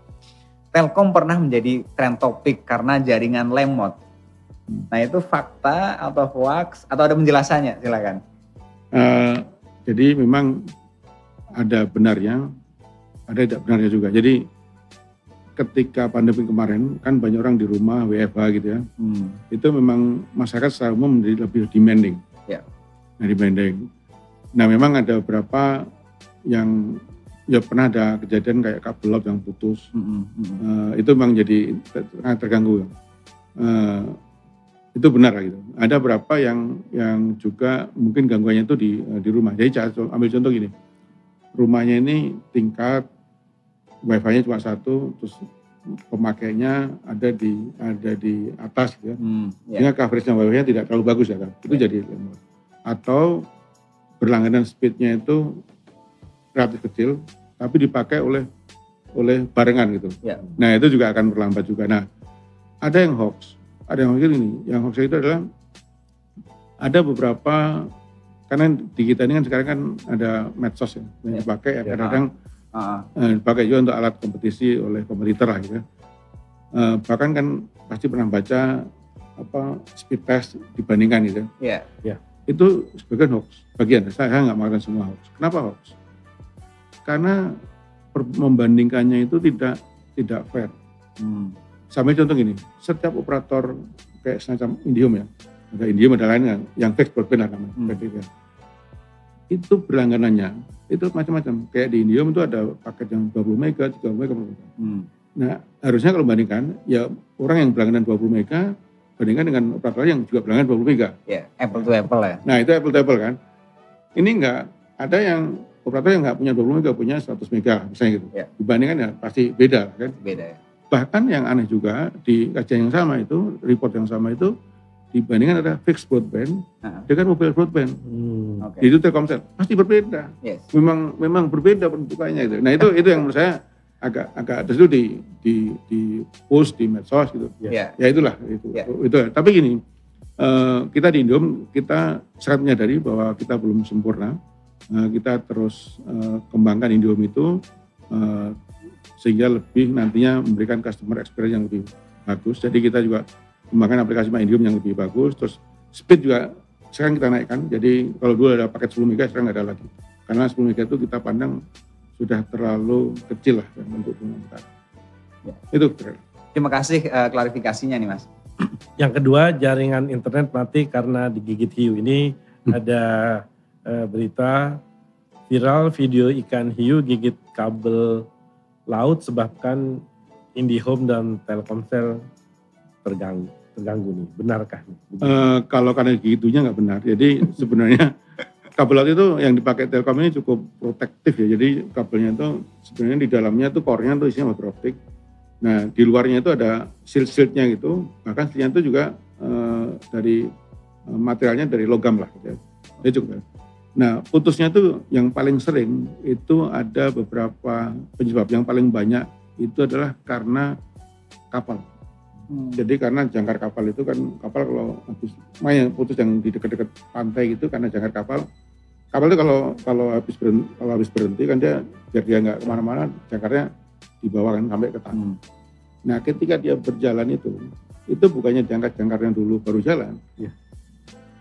Telkom pernah menjadi trend topik karena jaringan lemot. Nah itu fakta atau hoax atau ada penjelasannya? Silakan. Jadi memang ada benarnya, ada tidak benarnya juga. Jadi ketika pandemi kemarin kan banyak orang di rumah WFH gitu ya, itu memang masyarakat secara umum menjadi lebih demanding. Nah demanding. Nah memang ada beberapa yang ya pernah ada kejadian kayak kabel laut yang putus, itu memang jadi terganggu. Itu benar gitu. Ada beberapa yang juga mungkin gangguannya itu di rumah. Jadi ambil contoh gini. Rumahnya ini tingkat, wifi-nya cuma 1, terus pemakainya ada di atas gitu ya. Sehingga coverage-nya wifi-nya tidak terlalu bagus ya kan. Itu jadi lemot. Atau berlangganan speed-nya itu relatif kecil, tapi dipakai oleh barengan gitu. Nah itu juga akan berlambat juga. Nah ada yang hoax. Ada yang hoax ini. Yang hoax itu adalah ada beberapa. Karena di kita ini kan sekarang kan ada medsos ya, yang dipakai ya, kadang-kadang dipakai juga untuk alat kompetisi oleh kompetitor lah gitu ya. Bahkan kan pasti pernah baca speed test dibandingkan gitu ya. Itu sebagian hoax, bagian, saya nggak mengatakan semua hoax. Kenapa hoax? Karena membandingkannya itu tidak fair. Sampai contoh gini, setiap operator kayak semacam Indihome ya, ada Indihome ada lain yang fixed broadband lah namanya, itu berlangganannya itu macam-macam. Kayak di Indihome itu ada paket yang 20 mega, 30 mega. Nah harusnya kalau bandingkan ya orang yang berlangganan 20 mega bandingkan dengan operator yang juga berlangganan 20 mega. Apple to apple ya. Nah itu apple to apple kan. Ini enggak, ada yang operator yang nggak punya 20 mega punya 100 mega misalnya gitu. Dibandingkan ya pasti beda kan. Beda ya. Bahkan yang aneh juga di kajian yang sama itu, report yang sama itu dibandingkan ada fixed broadband dengan mobile broadband. Oke. Itu Telkomsel pasti berbeda. Yes. Memang berbeda bentukannya itu. Nah itu yang menurut saya agak terus di post di medsos gitu. Ya. Ya itulah itu. Ya. Itu. Tapi gini, kita di Indom kita sangat menyadari bahwa kita belum sempurna. Kita terus kembangkan Indom itu sehingga lebih nantinya memberikan customer experience yang lebih bagus. Jadi kita juga kembangkan aplikasi MyIndiHome yang lebih bagus. Terus speed juga sekarang kita naikkan. Jadi kalau dulu ada paket 10 MB sekarang nggak ada lagi. Karena 10 MB itu kita pandang sudah terlalu kecil lah untuk kita. Ya. Itu. Terima kasih klarifikasinya nih Mas. Yang kedua, jaringan internet mati karena digigit hiu. Ini ada berita viral video ikan hiu gigit kabel laut sebabkan IndiHome dan Telkomsel terganggu nih. Benarkah? Kalau karena gitunya nggak benar. Jadi sebenarnya kabel laut itu yang dipakai Telkom ini cukup protektif ya. Jadi kabelnya itu sebenarnya di dalamnya itu core-nya itu isinya fiber optik. Nah di luarnya itu ada shield-shieldnya gitu. Bahkan shieldnya itu juga dari materialnya dari logam lah. Gitu. Jadi cukup. Nah putusnya itu yang paling sering itu ada beberapa penyebab. Yang paling banyak itu adalah karena kapal. Jadi karena jangkar kapal itu kan kapal kalau habis putus yang di dekat-dekat pantai gitu karena jangkar kapal itu kalau habis berhenti kan dia biar dia nggak kemana-mana jangkarnya dibawa kan sampai ke tanah. Nah ketika dia berjalan itu bukannya jangkar yang dulu baru jalan,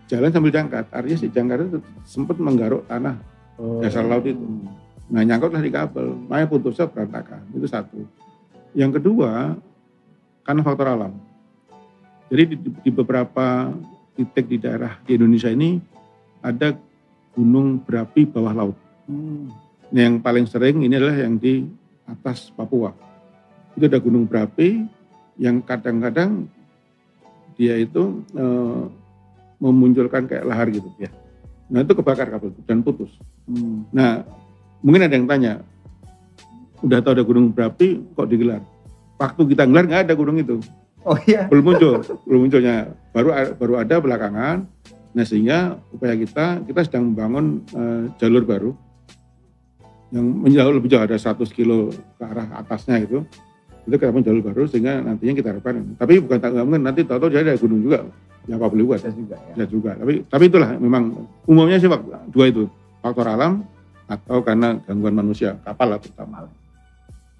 jalan sambil jangkar. Artinya si jangkar itu sempat menggaruk tanah dasar laut itu. Nah nyangkutlah di kabel, makanya putusnya berantakan. Itu satu. Yang kedua karena faktor alam. Jadi di beberapa titik di daerah di Indonesia ini ada gunung berapi bawah laut. Yang paling sering ini adalah yang di atas Papua. Itu ada gunung berapi yang kadang-kadang dia itu memunculkan kayak lahar gitu. Ya. Nah itu kebakar kabel itu dan putus. Nah mungkin ada yang tanya, udah tahu ada gunung berapi kok digelar? Waktu kita gelar nggak ada gunung itu. Oh iya. Belum munculnya. Baru ada belakangan. Nah sehingga upaya kita sedang membangun jalur baru yang lebih jauh ada 100 kilo ke arah atasnya gitu. Itu kita bangun jalur baru sehingga nantinya kita harapkan. Tapi bukan tak mungkin nanti tahu-tahu jadi ada gunung juga. Ya apa boleh buat. Bisa juga. Tapi itulah memang umumnya sih dua itu, faktor alam atau karena gangguan manusia, kapal lah terutama.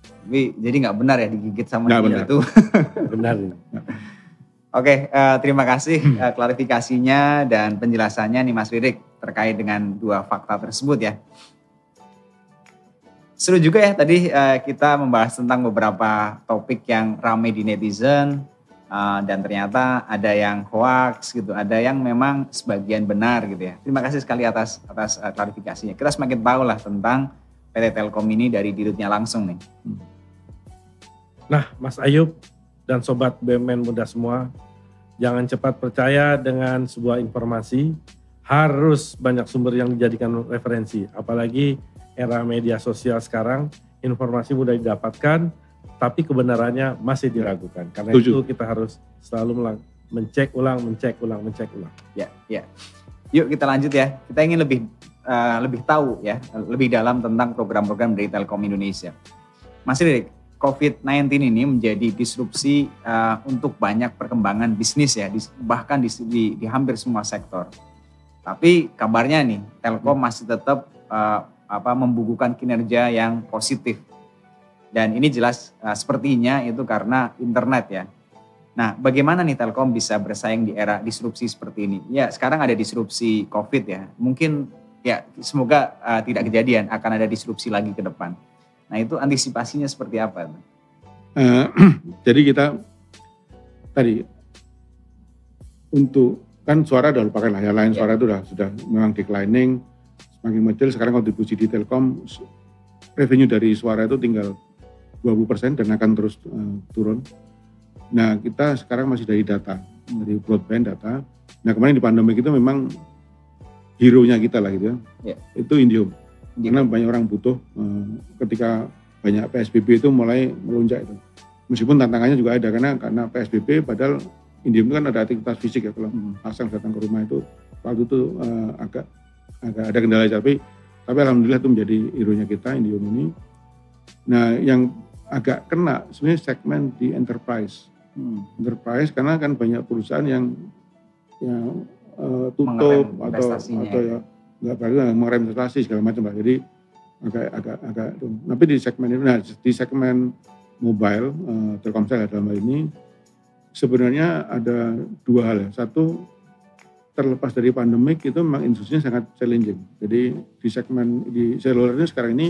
Tapi jadi nggak benar ya digigit sama dia itu. Benar. Oke, terima kasih klarifikasinya dan penjelasannya nih Mas Ririk terkait dengan dua fakta tersebut ya. Seru juga ya tadi kita membahas tentang beberapa topik yang ramai di netizen dan ternyata ada yang hoax gitu, ada yang memang sebagian benar gitu ya. Terima kasih sekali atas klarifikasinya. Kita semakin tahu lah tentang PT Telkom ini dari dirutnya langsung nih. Nah, Mas Ayub dan Sobat BUMN muda semua, jangan cepat percaya dengan sebuah informasi, harus banyak sumber yang dijadikan referensi. Apalagi era media sosial sekarang, informasi mudah didapatkan, tapi kebenarannya masih diragukan. Karena itu kita harus selalu mencek ulang. Ya. Yuk kita lanjut ya, kita ingin lebih tahu ya, lebih dalam tentang program-program dari Telkom Indonesia. Mas Ririk, COVID-19 ini menjadi disrupsi untuk banyak perkembangan bisnis ya, bahkan di hampir semua sektor. Tapi kabarnya nih, Telkom masih tetap membukukan kinerja yang positif. Dan ini jelas sepertinya itu karena internet ya. Nah, bagaimana nih Telkom bisa bersaing di era disrupsi seperti ini? Ya, sekarang ada disrupsi COVID ya. Mungkin ya semoga tidak kejadian, akan ada disrupsi lagi ke depan. Nah itu antisipasinya seperti apa? Jadi kita tadi untuk kan suara udah lupakan lah, yang lain suara itu sudah memang declining, semakin kecil. Sekarang kontribusi di Telkom revenue dari suara itu tinggal 20% dan akan terus turun. Nah kita sekarang masih dari data, dari broadband data. Nah kemarin di pandemi itu memang hero-nya kita lah gitu ya, itu IndiHome. Karena banyak orang butuh ketika banyak PSBB itu mulai melonjak itu. Meskipun tantangannya juga ada karena PSBB padahal Indium itu kan ada aktivitas fisik ya, kalau pasang datang ke rumah itu waktu itu agak ada kendala, tapi alhamdulillah itu menjadi hero-nya kita Indium ini. Nah, yang agak kena sebenarnya segmen di enterprise. Enterprise karena kan banyak perusahaan yang tutup atau ya nggak bagus, mengerem investasi segala macam lah. Jadi agak tapi di segmen itu, nah di segmen mobile Telkomsel dalam hal ini sebenarnya ada dua hal ya. Satu, terlepas dari pandemik itu memang industrinya sangat challenging. Jadi di segmen di seluler ini sekarang ini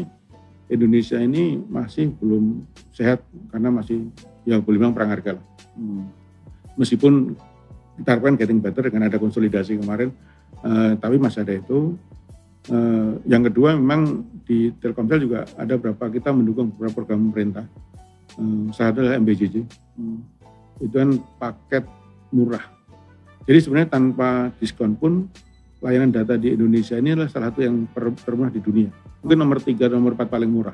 Indonesia ini masih belum sehat karena masih ya boleh bilang perang harga lah. Meskipun kita harapkan getting better dengan ada konsolidasi kemarin, tapi masih ada itu. Yang kedua memang di Telkomsel juga ada kita mendukung beberapa program pemerintah. Salah satu adalah MBJJ. Itu kan paket murah. Jadi sebenarnya tanpa diskon pun layanan data di Indonesia ini adalah salah satu yang termurah di dunia. Mungkin nomor 3, nomor 4 paling murah.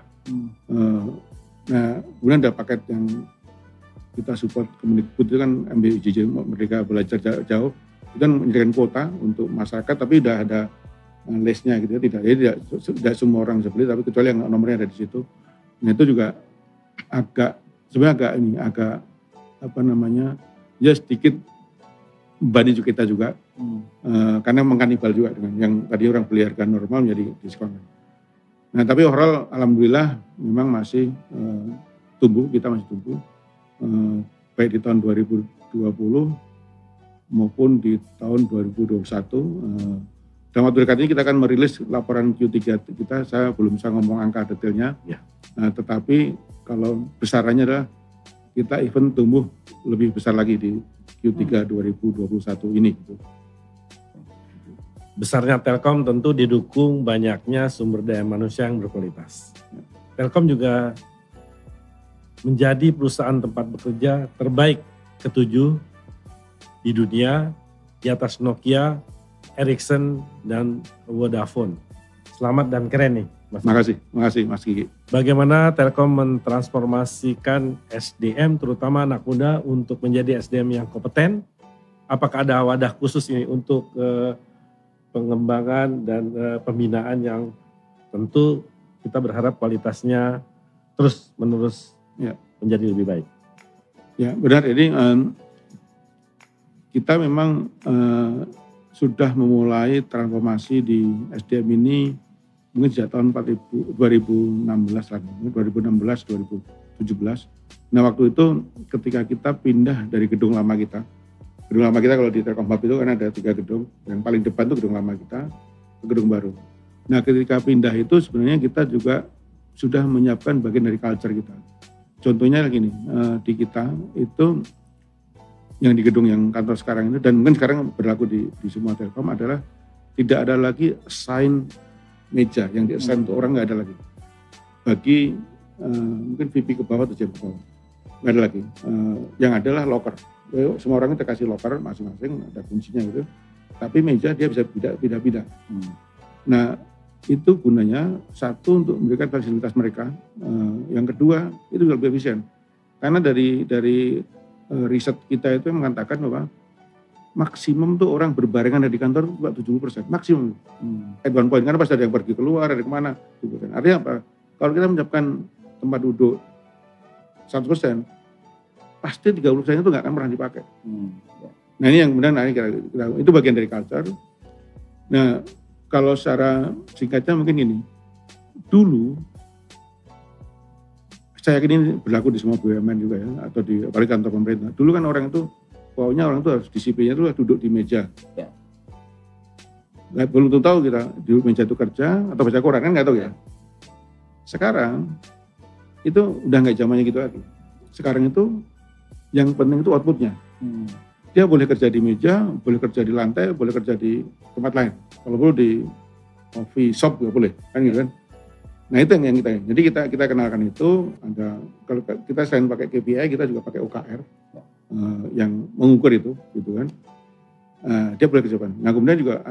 Nah, kemudian ada paket yang kita support Kemendikbud itu kan MBJJ, Merdeka Belajar Jauh. Itu kan menyediakan kuota untuk masyarakat, tapi udah ada listnya gitu ya. Tidak semua orang bisa beli, tapi kecuali yang nomornya ada di situ. Nah, itu juga agak ya sedikit banding kita juga karena mengkanibal juga dengan yang tadi orang beli harga normal menjadi diskon. Nah, tapi overall alhamdulillah memang masih kita masih tumbuh baik di tahun 2020 maupun di tahun 2021. Dalam waktu dekat ini kita akan merilis laporan Q3 kita. Saya belum bisa ngomong angka detailnya, tetapi kalau besarannya adalah kita even tumbuh lebih besar lagi di Q3 2021 ini. Besarnya Telkom tentu didukung banyaknya sumber daya manusia yang berkualitas. Telkom juga menjadi perusahaan tempat bekerja terbaik ke-7 di dunia, di atas Nokia, Ericsson, dan Vodafone. Selamat dan keren nih, Mas. Makasih Mas Kiki. Bagaimana Telkom mentransformasikan SDM, terutama anak muda, untuk menjadi SDM yang kompeten? Apakah ada wadah khusus ini untuk pengembangan dan pembinaan yang tentu kita berharap kualitasnya terus menerus menjadi lebih baik? Ya benar, ini kita memang sudah memulai transformasi di SDM ini mungkin sejak tahun 2016 lagi, 2016-2017. Nah, waktu itu ketika kita pindah dari gedung lama kita kalau di Telkom Hub itu kan ada 3 gedung, yang paling depan itu gedung lama kita ke gedung baru. Nah, ketika pindah itu sebenarnya kita juga sudah menyiapkan bagian dari culture kita. Contohnya gini, di kita itu yang di gedung yang kantor sekarang itu, dan mungkin sekarang berlaku di semua Telkom, adalah tidak ada lagi assign meja yang di-assign untuk orang, nggak ada lagi. Bagi mungkin VP ke bawah atau JM ke bawah, nggak ada lagi. Yang adalah locker. Semua orang kita kasih locker masing-masing, ada kuncinya gitu. Tapi meja dia bisa pindah-pindah. Nah, itu gunanya satu untuk memberikan fasilitas mereka. Yang kedua itu juga lebih efisien. Karena dari riset kita itu mengatakan bahwa maksimum tuh orang berbarengan di kantor cuma 70%, maksimum. At one point, karena pas ada yang pergi keluar, ada kemana, 70%. Artinya apa? Kalau kita menyiapkan tempat duduk 100%, pasti 30% itu nggak akan pernah dipakai. Nah, ini yang kemudian itu bagian dari culture. Nah, kalau secara singkatnya mungkin ini, dulu saya yakin ini berlaku di semua BUMN juga ya, atau di apalagi kantor pemerintah. Dulu kan orang itu, pokoknya orang itu harus disiplinnya itu duduk di meja. Nggak, belum tahu kita di meja itu kerja atau baca koran, kan nggak tahu ya. Sekarang itu udah nggak zamannya gitu lagi. Sekarang itu yang penting itu outputnya. Dia boleh kerja di meja, boleh kerja di lantai, boleh kerja di tempat lain. Kalau perlu di coffee shop juga boleh, kan gitu kan. Nah, itu yang kita, jadi kita kenalkan itu. Ada, kalau kita selain pakai KPI, kita juga pakai OKR yang mengukur itu, gitu kan. Dia boleh kerjakan. Nah, kemudian juga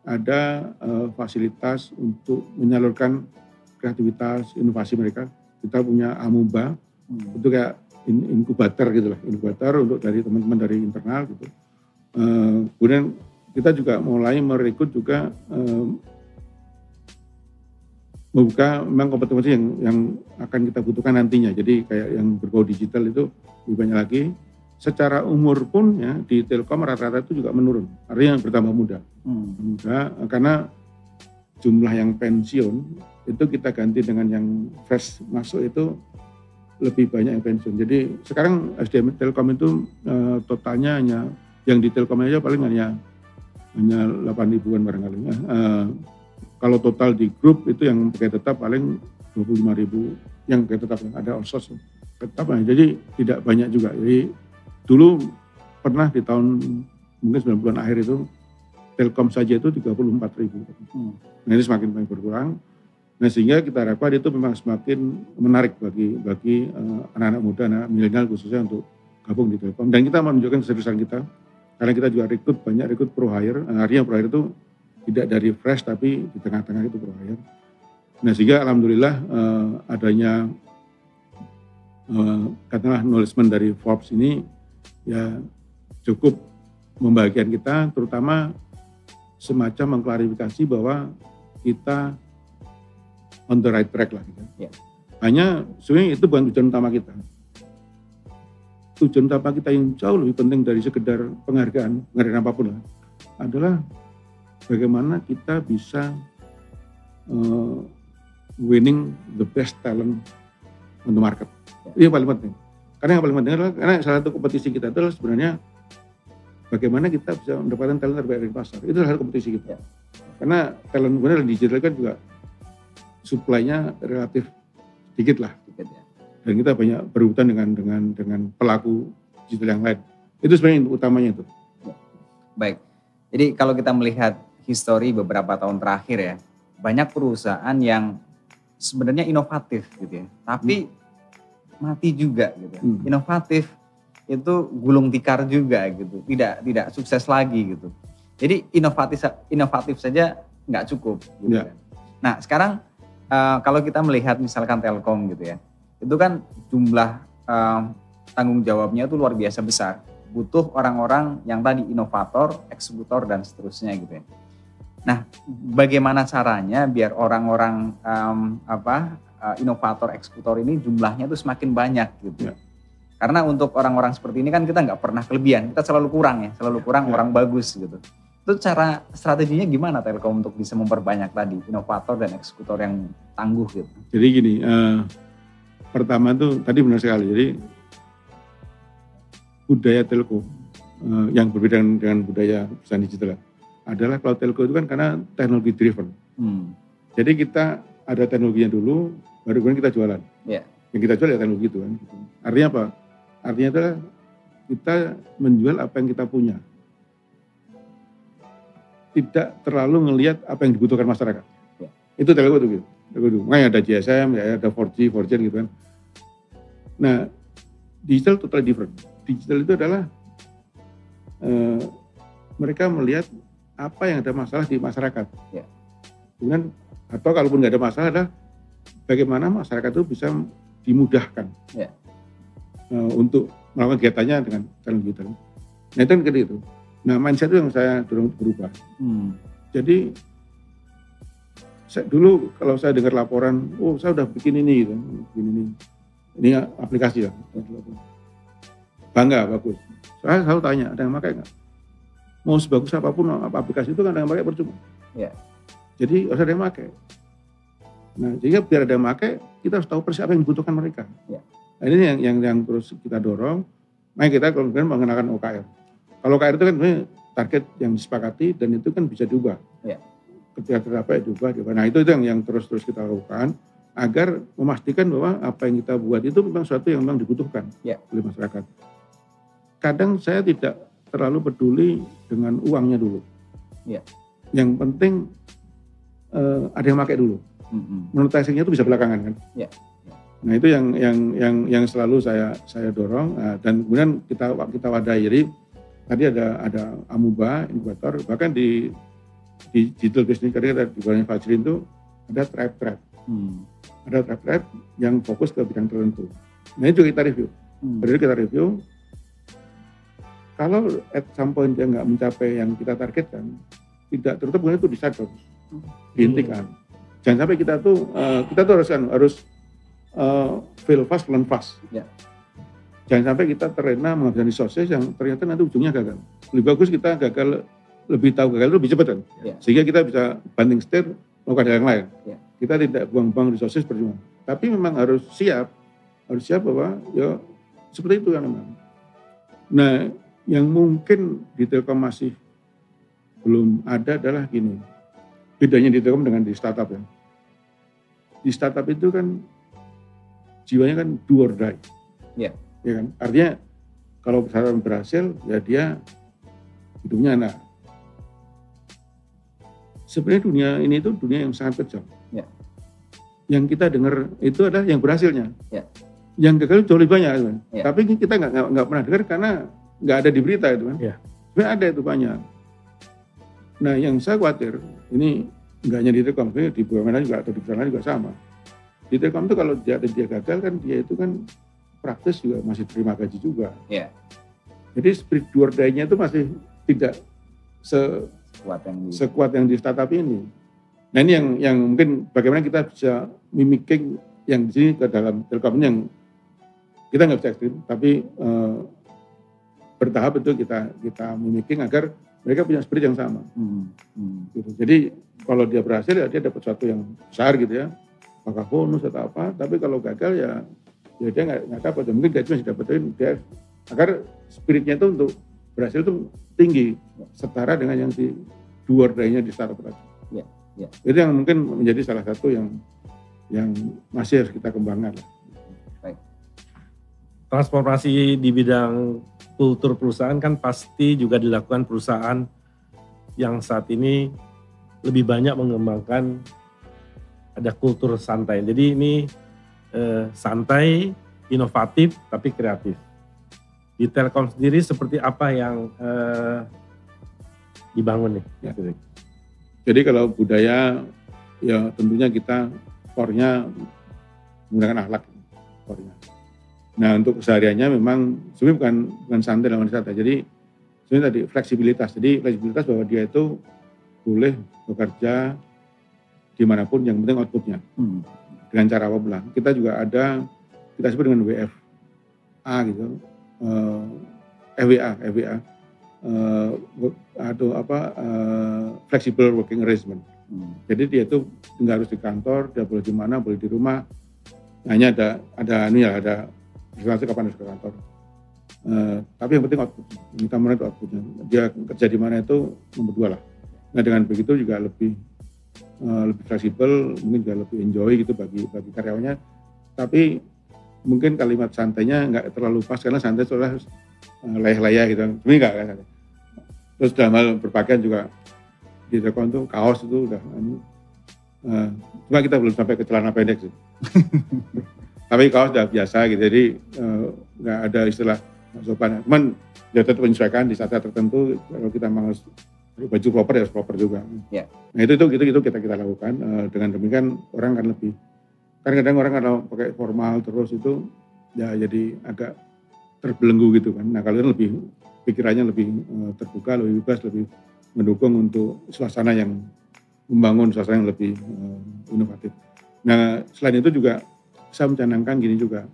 ada fasilitas untuk menyalurkan kreativitas, inovasi mereka. Kita punya Amuba, itu kayak inkubator gitu lah, inkubator untuk dari teman-teman dari internal gitu. Kemudian kita juga mulai merekrut juga membuka memang kompetensi yang akan kita butuhkan nantinya. Jadi kayak yang berbau digital itu lebih banyak lagi. Secara umur pun ya di Telkom rata-rata itu juga menurun, artinya bertambah muda. Muda karena jumlah yang pensiun itu kita ganti dengan yang fresh masuk itu lebih banyak yang pensiun. Jadi sekarang SDM Telkom itu totalnya hanya yang di Telkom aja paling hanya 8.000-an barangkali. Kalau total di grup itu yang pegawai tetap paling 25.000 yang pegawai tetap, ada outsource tetap. Jadi tidak banyak juga. Jadi dulu pernah di tahun mungkin 90-an akhir itu Telkom saja itu 34.000. Nah ini semakin banyak berkurang. Nah sehingga kita harapkan itu memang semakin menarik bagi anak-anak muda, anak milenial khususnya untuk gabung di Telkom. Dan kita menunjukkan keseriusan kita karena kita juga banyak rekrut pro hire. Artinya pro hire itu tidak dari fresh tapi di tengah-tengah itu pro hire. Nah sehingga alhamdulillah adanya katakanlah acknowledgement dari Forbes ini ya cukup membahagiakan kita, terutama semacam mengklarifikasi bahwa kita on the right track lah. Gitu. Ya. Hanya sebenarnya itu bukan tujuan utama kita. Tujuan utama kita yang jauh lebih penting dari sekedar penghargaan apapun lah, adalah bagaimana kita bisa winning the best talent on the market. Itu yang paling penting. Karena yang paling penting adalah karena salah satu kompetisi kita itu adalah sebenarnya bagaimana kita bisa mendapatkan talent terbaik dari pasar. Itu salah satu kompetisi kita. Karena talent benar digital kan juga supply-nya relatif sedikit lah. Dan kita banyak berebutan dengan pelaku digital yang lain. Itu sebenarnya yang utamanya itu. Baik. Jadi kalau kita melihat histori beberapa tahun terakhir ya, banyak perusahaan yang sebenarnya inovatif gitu ya. Tapi mati juga gitu. Inovatif itu gulung tikar juga gitu. Tidak sukses lagi gitu. Jadi inovatif saja nggak cukup gitu kan. Nah, sekarang kalau kita melihat misalkan Telkom gitu ya. Itu kan jumlah tanggung jawabnya itu luar biasa besar. Butuh orang-orang yang tadi inovator, eksekutor dan seterusnya gitu ya. Nah, bagaimana caranya biar orang-orang inovator, eksekutor ini jumlahnya itu semakin banyak gitu. Karena untuk orang-orang seperti ini kan kita nggak pernah kelebihan, kita selalu kurang orang bagus gitu. Itu cara strateginya gimana Telkom untuk bisa memperbanyak tadi inovator dan eksekutor yang tangguh gitu? Jadi gini, pertama tuh tadi benar sekali. Jadi budaya Telkom yang berbeda dengan budaya perusahaan digital adalah kalau Telkom itu kan karena teknologi driven. Jadi kita ada teknologinya dulu, baru kemudian kita jualan. Yang kita jual ya teknologi itu kan. Gitu. Artinya apa? Artinya adalah kita menjual apa yang kita punya. Tidak terlalu ngelihat apa yang dibutuhkan masyarakat. Itu Telkom itu gitu. Makanya ada GSM, ya ada 4G gitu kan. Nah, digital totally different. Digital itu adalah mereka melihat apa yang ada masalah di masyarakat. Kemudian atau kalaupun nggak ada masalah adalah bagaimana masyarakat itu bisa dimudahkan untuk melakukan kegiatannya dengan teknologi digital. Nah itu kan itu. Nah mindset itu yang saya dorong untuk berubah. Jadi dulu kalau saya dengar laporan, saya udah bikin ini gitu, ini aplikasi ya, bangga bagus. Saya selalu tanya, ada yang pakai nggak? Mau sebagus apapun aplikasi itu kan ada yang pakai percuma. Jadi harus ada yang pakai. Nah, sehingga biar ada yang pakai, kita harus tahu persis apa yang dibutuhkan mereka. Nah, ini yang terus kita dorong. Nah, kita kemudian mengenakan OKR. Kalau OKR itu kan target yang disepakati dan itu kan bisa diubah. Ketika tercapai diubah. Nah, itu yang terus kita lakukan agar memastikan bahwa apa yang kita buat itu memang sesuatu yang memang dibutuhkan oleh masyarakat. Kadang saya tidak terlalu peduli dengan uangnya dulu. Yang penting ada yang pakai dulu. Monetizingnya itu bisa belakangan kan. Nah itu yang selalu saya dorong dan kemudian kita wadahi. Jadi tadi ada Amuba, inkubator, bahkan di digital business tadi di bulan Fajrin itu ada tribe. Ada tribe yang fokus ke bidang tertentu. Nah itu kita review. Berarti kita review. Kalau at some point dia nggak mencapai yang kita targetkan, tidak tertutup kemudian itu di-shutdown, dihentikan. Jangan sampai kita tuh harus fail fast, learn fast. Ya. Jangan sampai kita terlena menghabiskan resources yang ternyata nanti ujungnya gagal. Lebih bagus kita gagal, lebih tahu gagal lebih cepat kan, sehingga kita bisa banting setir melakukan hal yang lain. Ya. Kita tidak buang-buang resources percuma. Tapi memang harus siap bahwa ya seperti itu kan memang. Nah, yang mungkin di Telkom masih belum ada adalah gini, bedanya di Telkom dengan di startup ya. Di startup itu kan jiwanya kan do or die. Ya. Ya kan? Artinya kalau startup berhasil ya dia hidupnya enak. Sebenarnya dunia ini itu dunia yang sangat kejam. Ya. Yang kita dengar itu adalah yang berhasilnya. Ya. Yang gagal jauh lebih banyak. Kan? Ya. Tapi kita nggak pernah dengar karena nggak ada di berita itu kan. Ya. Sebenarnya ada itu banyak. Nah yang saya khawatir, ini nggak hanya di Telkom, di BUMN juga atau di perusahaan juga sama. Di Telkom itu kalau dia gagal kan dia itu kan praktis juga masih terima gaji juga. Ya. Jadi spirit do or die-nya itu masih tidak sekuat yang di startup ini. Nah ini yang mungkin bagaimana kita bisa mimicking yang di sini ke dalam Telkom ini yang kita nggak bisa ekstrim, tapi bertahap itu kita mimicking agar mereka punya spirit yang sama. Gitu. Jadi kalau dia berhasil ya dia dapat sesuatu yang besar gitu ya, apakah bonus atau apa. Tapi kalau gagal ya dia nggak dapat. Mungkin gaji masih dapetin dia agar spiritnya itu untuk berhasil itu tinggi, setara dengan yang di do or die-nya di startup tadi. Ya. Itu yang mungkin menjadi salah satu yang masih harus kita kembangkan. Baik. Transformasi di bidang kultur perusahaan kan pasti juga dilakukan perusahaan yang saat ini lebih banyak mengembangkan ada kultur santai. Jadi ini santai, inovatif, tapi kreatif. Di Telkom sendiri seperti apa yang dibangun nih? Ya. Jadi kalau budaya ya tentunya kita core-nya menggunakan akhlak core-nya. Nah untuk kesehariannya memang sebenarnya bukan santai dalam santai. Jadi sebenarnya tadi fleksibilitas. Jadi fleksibilitas bahwa dia itu boleh bekerja dimanapun yang penting outputnya. Dengan cara apa pula. Kita juga ada kita sebut dengan WFA gitu. FWA. Atau flexible working arrangement. Jadi dia itu nggak harus di kantor, dia boleh di mana, boleh di rumah. Hanya ada relasi kapan harus ke kantor. Tapi yang penting output. Kita mana itu outputnya. Dia kerja di mana itu nomor 2 lah. Nah dengan begitu juga lebih fleksibel, mungkin juga lebih enjoy gitu bagi karyawannya. Tapi mungkin kalimat santainya nggak terlalu pas karena santai soalnya layah-layah gitu. Sebenarnya nggak kan. Terus dalam hal berpakaian juga di Telkom itu kaos itu udah cuma kita belum sampai ke celana pendek sih. Tapi kaos udah biasa gitu, jadi nggak ada istilah sopan. Cuman ya tetap menyesuaikan di saat tertentu. Kalau kita mau baju proper ya harus proper juga. Ya. Nah itu kita lakukan. Dengan demikian orang kan lebih. Kadang-kadang orang kalau pakai formal terus itu ya jadi agak terbelenggu gitu kan. Nah kalau itu lebih pikirannya lebih terbuka, lebih bebas, lebih mendukung untuk suasana yang membangun suasana yang lebih inovatif. Nah selain itu juga saya mencanangkan gini juga,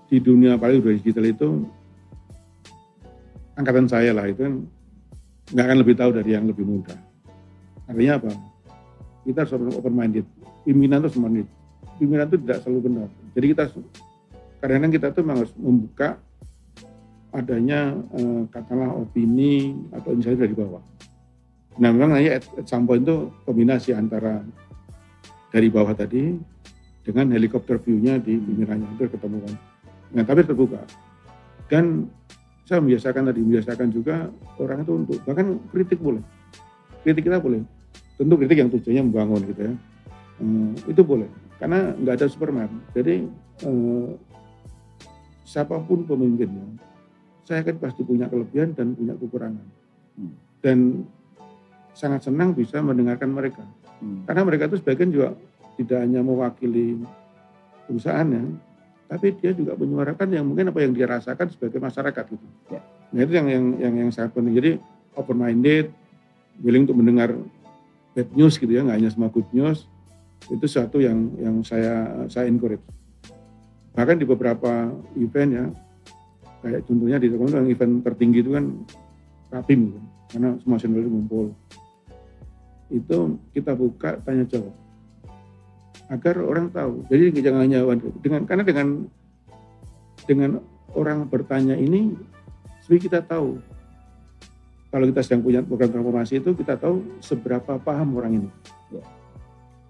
di dunia apalagi dunia digital itu angkatan saya lah itu kan nggak akan lebih tahu dari yang lebih muda. Artinya apa? Kita harus open minded. Pimpinan itu semua pimpinan itu tidak selalu benar. Jadi kita kadang-kadang kita tuh memang harus membuka adanya katakanlah opini atau inisiatif dari bawah. Nah memang at some point itu kombinasi antara dari bawah tadi dengan helikopter view-nya di pimpinannya itu ketemu kan. Nah tapi terbuka. Dan saya membiasakan juga orang itu untuk bahkan kritik boleh. Kritik kita boleh. Tentu kritik yang tujuannya membangun gitu ya. Itu boleh. Karena nggak ada Superman. Jadi siapapun pemimpinnya, saya kan pasti punya kelebihan dan punya kekurangan. Dan sangat senang bisa mendengarkan mereka. Karena mereka itu sebagian juga tidak hanya mewakili perusahaannya, tapi dia juga menyuarakan yang mungkin apa yang dia rasakan sebagai masyarakat gitu. Ya. Nah itu yang sangat penting. Jadi open minded, willing untuk mendengar bad news gitu ya, nggak hanya semua good news. Itu satu yang saya encourage. Bahkan di beberapa event ya, kayak contohnya di Telkom yang event tertinggi itu kan Rapim gitu, karena semua senior ngumpul. Itu kita buka tanya jawab agar orang tahu. Jadi jangan hanya karena dengan orang bertanya ini, sebenarnya kita tahu. Kalau kita sedang punya program transformasi itu, kita tahu seberapa paham orang ini. Ya.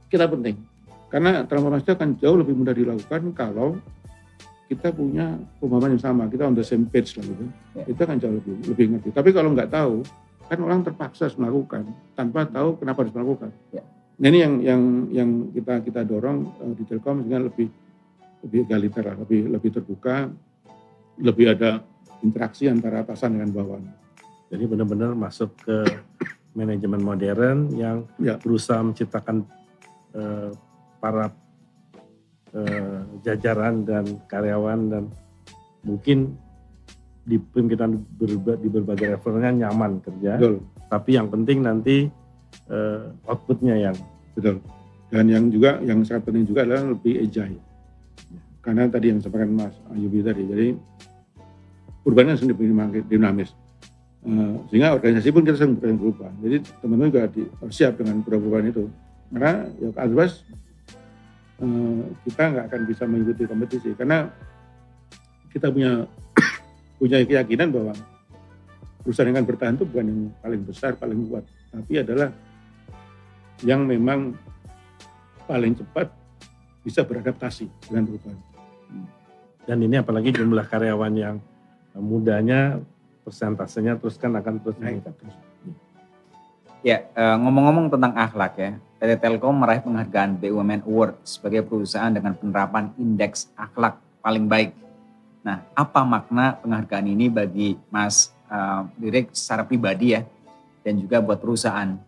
Kita penting. Karena transformasi itu akan jauh lebih mudah dilakukan kalau kita punya pemahaman yang sama. Kita on the same page lah gitu. Ya. Itu akan jauh lebih ngerti. Tapi kalau nggak tahu, kan orang terpaksa harus melakukan tanpa tahu kenapa harus melakukan. Ya. Nah ini yang kita dorong di Telkom sehingga lebih egaliter lah, lebih terbuka, lebih ada interaksi antara atasan dengan bawahan. Jadi benar-benar masuk ke manajemen modern yang Ya. berusaha menciptakan para jajaran dan karyawan dan mungkin di pimpinan di berbagai levelnya nyaman kerja. Betul. Tapi yang penting nanti outputnya yang Betul. Dan yang sangat penting juga adalah lebih agile. Karena tadi yang disampaikan Mas Ayubi tadi, jadi perubahannya sendiri dinamis. Sehingga organisasi pun kita sedang berubah. Jadi teman-teman juga harus siap dengan perubahan itu. Karena ya otherwise kita nggak akan bisa mengikuti kompetisi. Karena kita punya keyakinan bahwa perusahaan yang akan bertahan itu bukan yang paling besar, paling kuat. Tapi adalah yang memang paling cepat bisa beradaptasi dengan perubahan. dan ini apalagi jumlah karyawan yang mudanya persentasenya terus kan akan terus Naik. meningkat. Ya, ngomong-ngomong tentang akhlak ya, PT Telkom meraih penghargaan BUMN Award sebagai perusahaan dengan penerapan indeks akhlak paling baik. Nah, apa makna penghargaan ini bagi Mas Direk secara pribadi ya, dan juga buat perusahaan?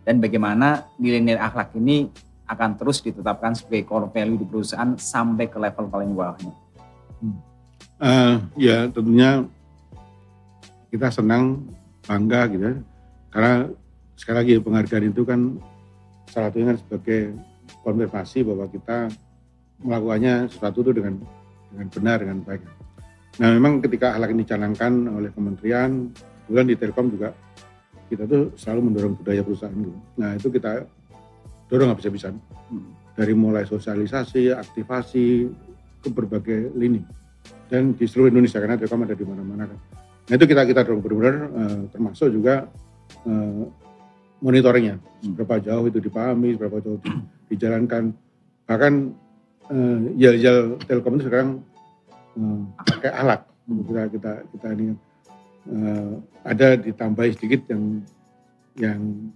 Dan bagaimana nilai-nilai akhlak ini akan terus ditetapkan sebagai core value di perusahaan sampai ke level paling bawahnya? Ya tentunya kita senang, bangga gitu ya. Karena sekali lagi penghargaan itu kan salah satunya kan sebagai konfirmasi bahwa kita melakukannya sesuatu itu dengan benar, dengan baik. Nah memang ketika akhlak ini dicanangkan oleh kementerian, kemudian di Telkom juga kita tuh selalu mendorong budaya perusahaan gitu. Nah itu kita dorong habis-habisan. Dari mulai sosialisasi, aktivasi, ke berbagai lini. Dan di seluruh Indonesia, karena Telkom ada di mana-mana kan. Nah itu kita dorong benar-benar, termasuk juga monitoringnya. Seberapa jauh itu dipahami, seberapa jauh dijalankan. Bahkan yel-yel Telkom itu sekarang pakai alat. Kita ini ada ditambahi sedikit yang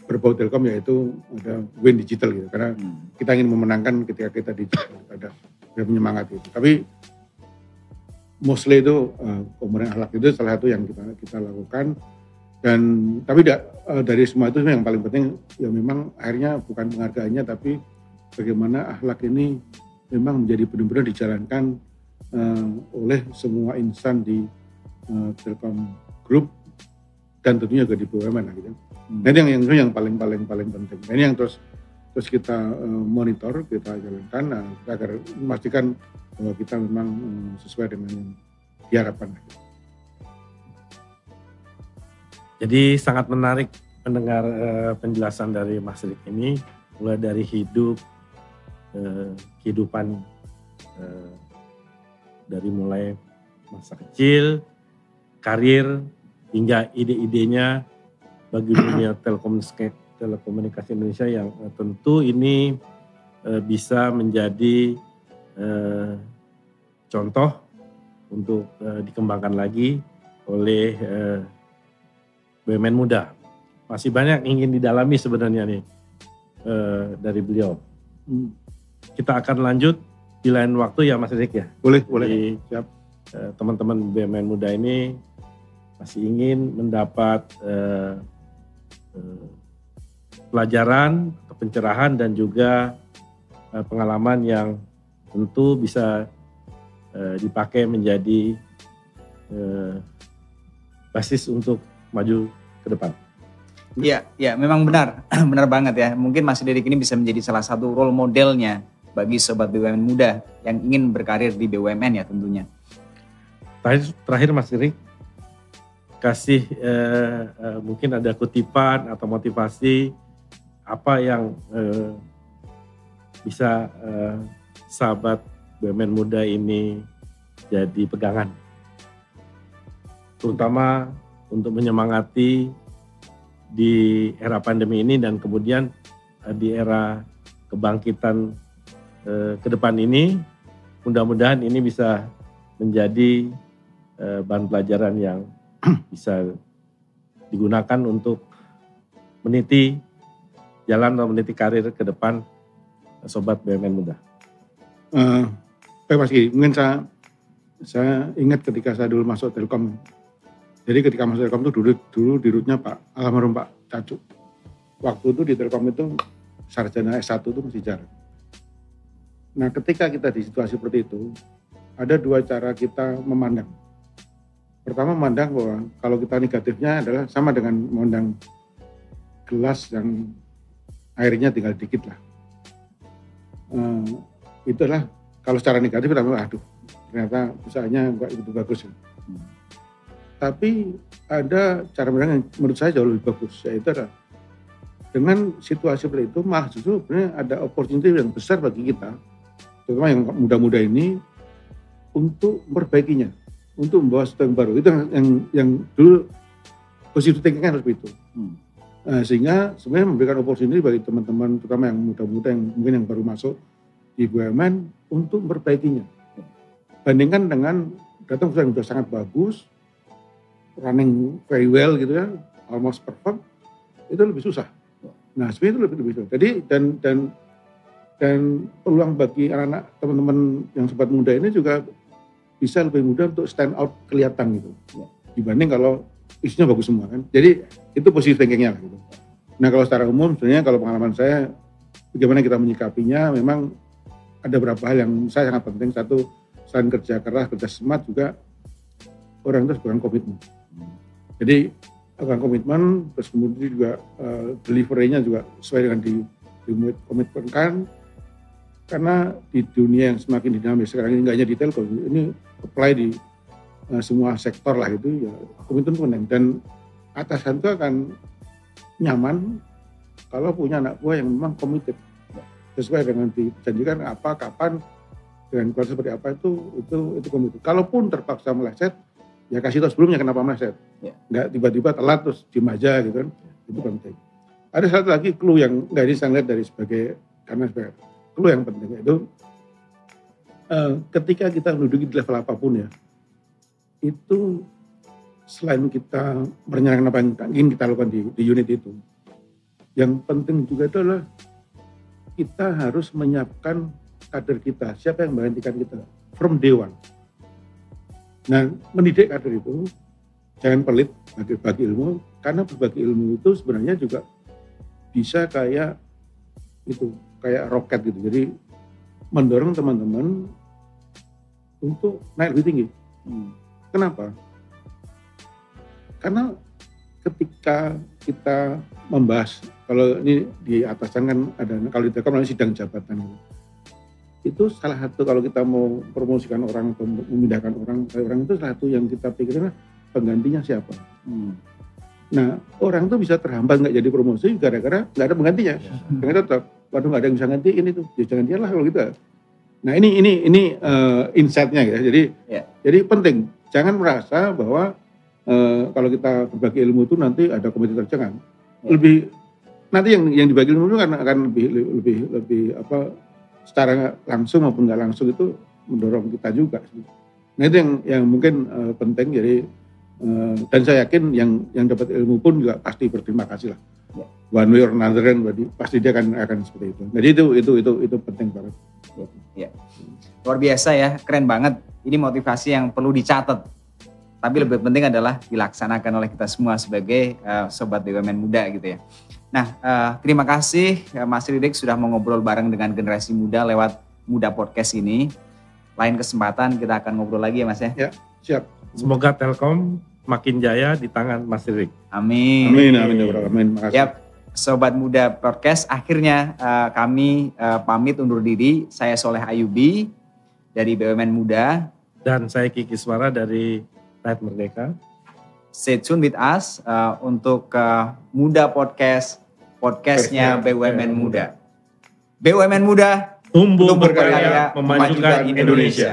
berbau Telkom, yaitu ada win digital gitu. Karena kita ingin memenangkan ketika kita digital, ada penyemangat itu. Tapi mostly itu komponen akhlak itu salah satu yang kita lakukan. Dan tapi dari semua itu yang paling penting ya memang akhirnya bukan penghargaannya, tapi bagaimana akhlak ini memang menjadi benar-benar dijalankan oleh semua insan di Telkom Group dan tentunya juga di BUMN gitu. Nah ini yang paling penting. Nah, ini yang terus kita monitor, kita jalankan agar memastikan bahwa kita memang sesuai dengan yang diharapkan. Jadi sangat menarik mendengar penjelasan dari Mas Rik ini, mulai dari kehidupan dari mulai masa kecil, karir, hingga ide-idenya bagi dunia telekomunikasi Indonesia yang tentu ini bisa menjadi contoh untuk dikembangkan lagi oleh BUMN muda. Masih banyak ingin didalami sebenarnya nih dari beliau. Kita akan lanjut di lain waktu ya Mas Rik ya. Boleh. Jadi, Siap. Teman-teman BUMN muda ini masih ingin mendapat pelajaran, pencerahan dan juga pengalaman yang tentu bisa dipakai menjadi basis untuk maju ke depan. Iya, ya memang benar, benar banget ya. Mungkin Mas Ririk ini bisa menjadi salah satu role modelnya bagi sobat BUMN muda yang ingin berkarir di BUMN ya tentunya. Terakhir Mas Ririk, kasih mungkin ada kutipan atau motivasi apa yang bisa sahabat BUMN muda ini jadi pegangan, terutama untuk menyemangati di era pandemi ini dan kemudian di era kebangkitan ke depan ini, mudah-mudahan ini bisa menjadi bahan pelajaran yang bisa digunakan untuk meniti jalan atau meniti karir ke depan sobat BUMN muda. Pak Mas Giri, mungkin saya ingat ketika saya dulu masuk Telkom. Jadi ketika masuk Telkom itu dulu dirutnya Pak almarhum Pak Cacu. Waktu itu di Telkom itu sarjana S1 itu masih jarang. Nah ketika kita di situasi seperti itu, ada dua cara kita memandang. Pertama memandang bahwa kalau kita negatifnya adalah sama dengan memandang gelas yang airnya tinggal dikit lah. Itu adalah kalau secara negatif kita bilang, aduh ternyata usahanya enggak begitu bagus. Tapi ada cara memandang yang menurut saya jauh lebih bagus, yaitu adalah dengan situasi seperti itu malah justru sebenarnya ada opportunity yang besar bagi kita, terutama yang muda-muda ini, untuk memperbaikinya, untuk membawa sesuatu yang baru. Itu yang dulu positive thinking harus begitu. Nah, sehingga sebenarnya memberikan opportunity bagi teman-teman, terutama yang muda-muda yang mungkin yang baru masuk di BUMN untuk memperbaikinya. Bandingkan dengan datang perusahaan yang sudah sangat bagus, running very well gitu ya, almost perfect, itu lebih susah. Nah sebenarnya itu lebih susah. Jadi dan peluang bagi anak-anak teman-teman yang sobat muda ini juga bisa lebih mudah untuk stand out kelihatan gitu. Dibanding kalau isinya bagus semua kan. Jadi itu positive thinkingnya lah gitu. Nah kalau secara umum sebenarnya kalau pengalaman saya bagaimana kita menyikapinya, memang ada beberapa hal yang saya sangat penting. Satu, selain kerja keras, kerja smart juga orang itu harus pegang komitmen. Jadi pegang komitmen, terus kemudian juga delivery-nya juga sesuai dengan dikomitmenkan. Karena di dunia yang semakin dinamis sekarang ini, nggak hanya di telkom, ini apply di semua sektor lah itu, ya komitmen penting. Dan atasan itu akan nyaman kalau punya anak buah yang memang committed. Sesuai dengan dijanjikan apa, kapan, dengan kualitas seperti apa itu committed. Kalaupun terpaksa meleset, ya kasih tahu sebelumnya kenapa meleset. Nggak tiba-tiba telat terus diem aja gitu kan. Itu penting. Ada satu lagi clue yang nggak bisa lihat dari sebagai clue yang penting itu ketika kita menduduki di level apapun ya, itu selain kita merencanakan apa yang ingin kita lakukan di unit itu, yang penting juga itu adalah kita harus menyiapkan kader kita, siapa yang menggantikan kita from day one. Nah, mendidik kader itu jangan pelit bagi ilmu, karena berbagi ilmu itu sebenarnya juga bisa kayak roket gitu. Jadi mendorong teman-teman untuk naik lebih tinggi. Kenapa? Karena ketika kita membahas, kalau ini di atasan kan ada, kalau di Telkom namanya sidang jabatan gitu. Itu salah satu kalau kita mau promosikan orang atau memindahkan orang itu salah satu yang kita pikirkan penggantinya siapa. Nah orang itu bisa terhambat nggak jadi promosi gara-gara nggak ada penggantinya. Karena tetap, waduh nggak ada yang bisa gantiin itu, ya jangan dia lah kalau gitu. Nah ini insight-nya ya. Jadi penting, jangan merasa bahwa kalau kita berbagi ilmu itu nanti ada kompetitor, jangan. Lebih nanti yang dibagi ilmu itu akan lebih apa, secara langsung maupun nggak langsung itu mendorong kita juga. Nah itu yang mungkin penting. Jadi dan saya yakin yang dapat ilmu pun juga pasti berterima kasih lah. One way or another kan, pasti dia akan seperti itu. Jadi itu penting banget. Ya. Luar biasa ya, keren banget. Ini motivasi yang perlu dicatat. Tapi lebih penting adalah dilaksanakan oleh kita semua sebagai sobat BUMN muda gitu ya. Nah, terima kasih Mas Ririk sudah mau ngobrol bareng dengan generasi muda lewat Muda Podcast ini. lain kesempatan kita akan ngobrol lagi ya Mas ya. Ya, siap. Semoga Telkom makin jaya di tangan Mas Ririk. Amin. Amin, amin, ya Bro. Amin. Makasih. Yap, Sobat Muda Podcast, akhirnya kami pamit undur diri. Saya Soleh Ayubi dari BUMN Muda. Dan saya Kiki Suara dari Rakyat Merdeka. Stay tune with us untuk Muda Podcast, podcastnya BUMN Muda. BUMN Muda, Tumbuh tumbuh berkarya, berkarya, memajukan Indonesia.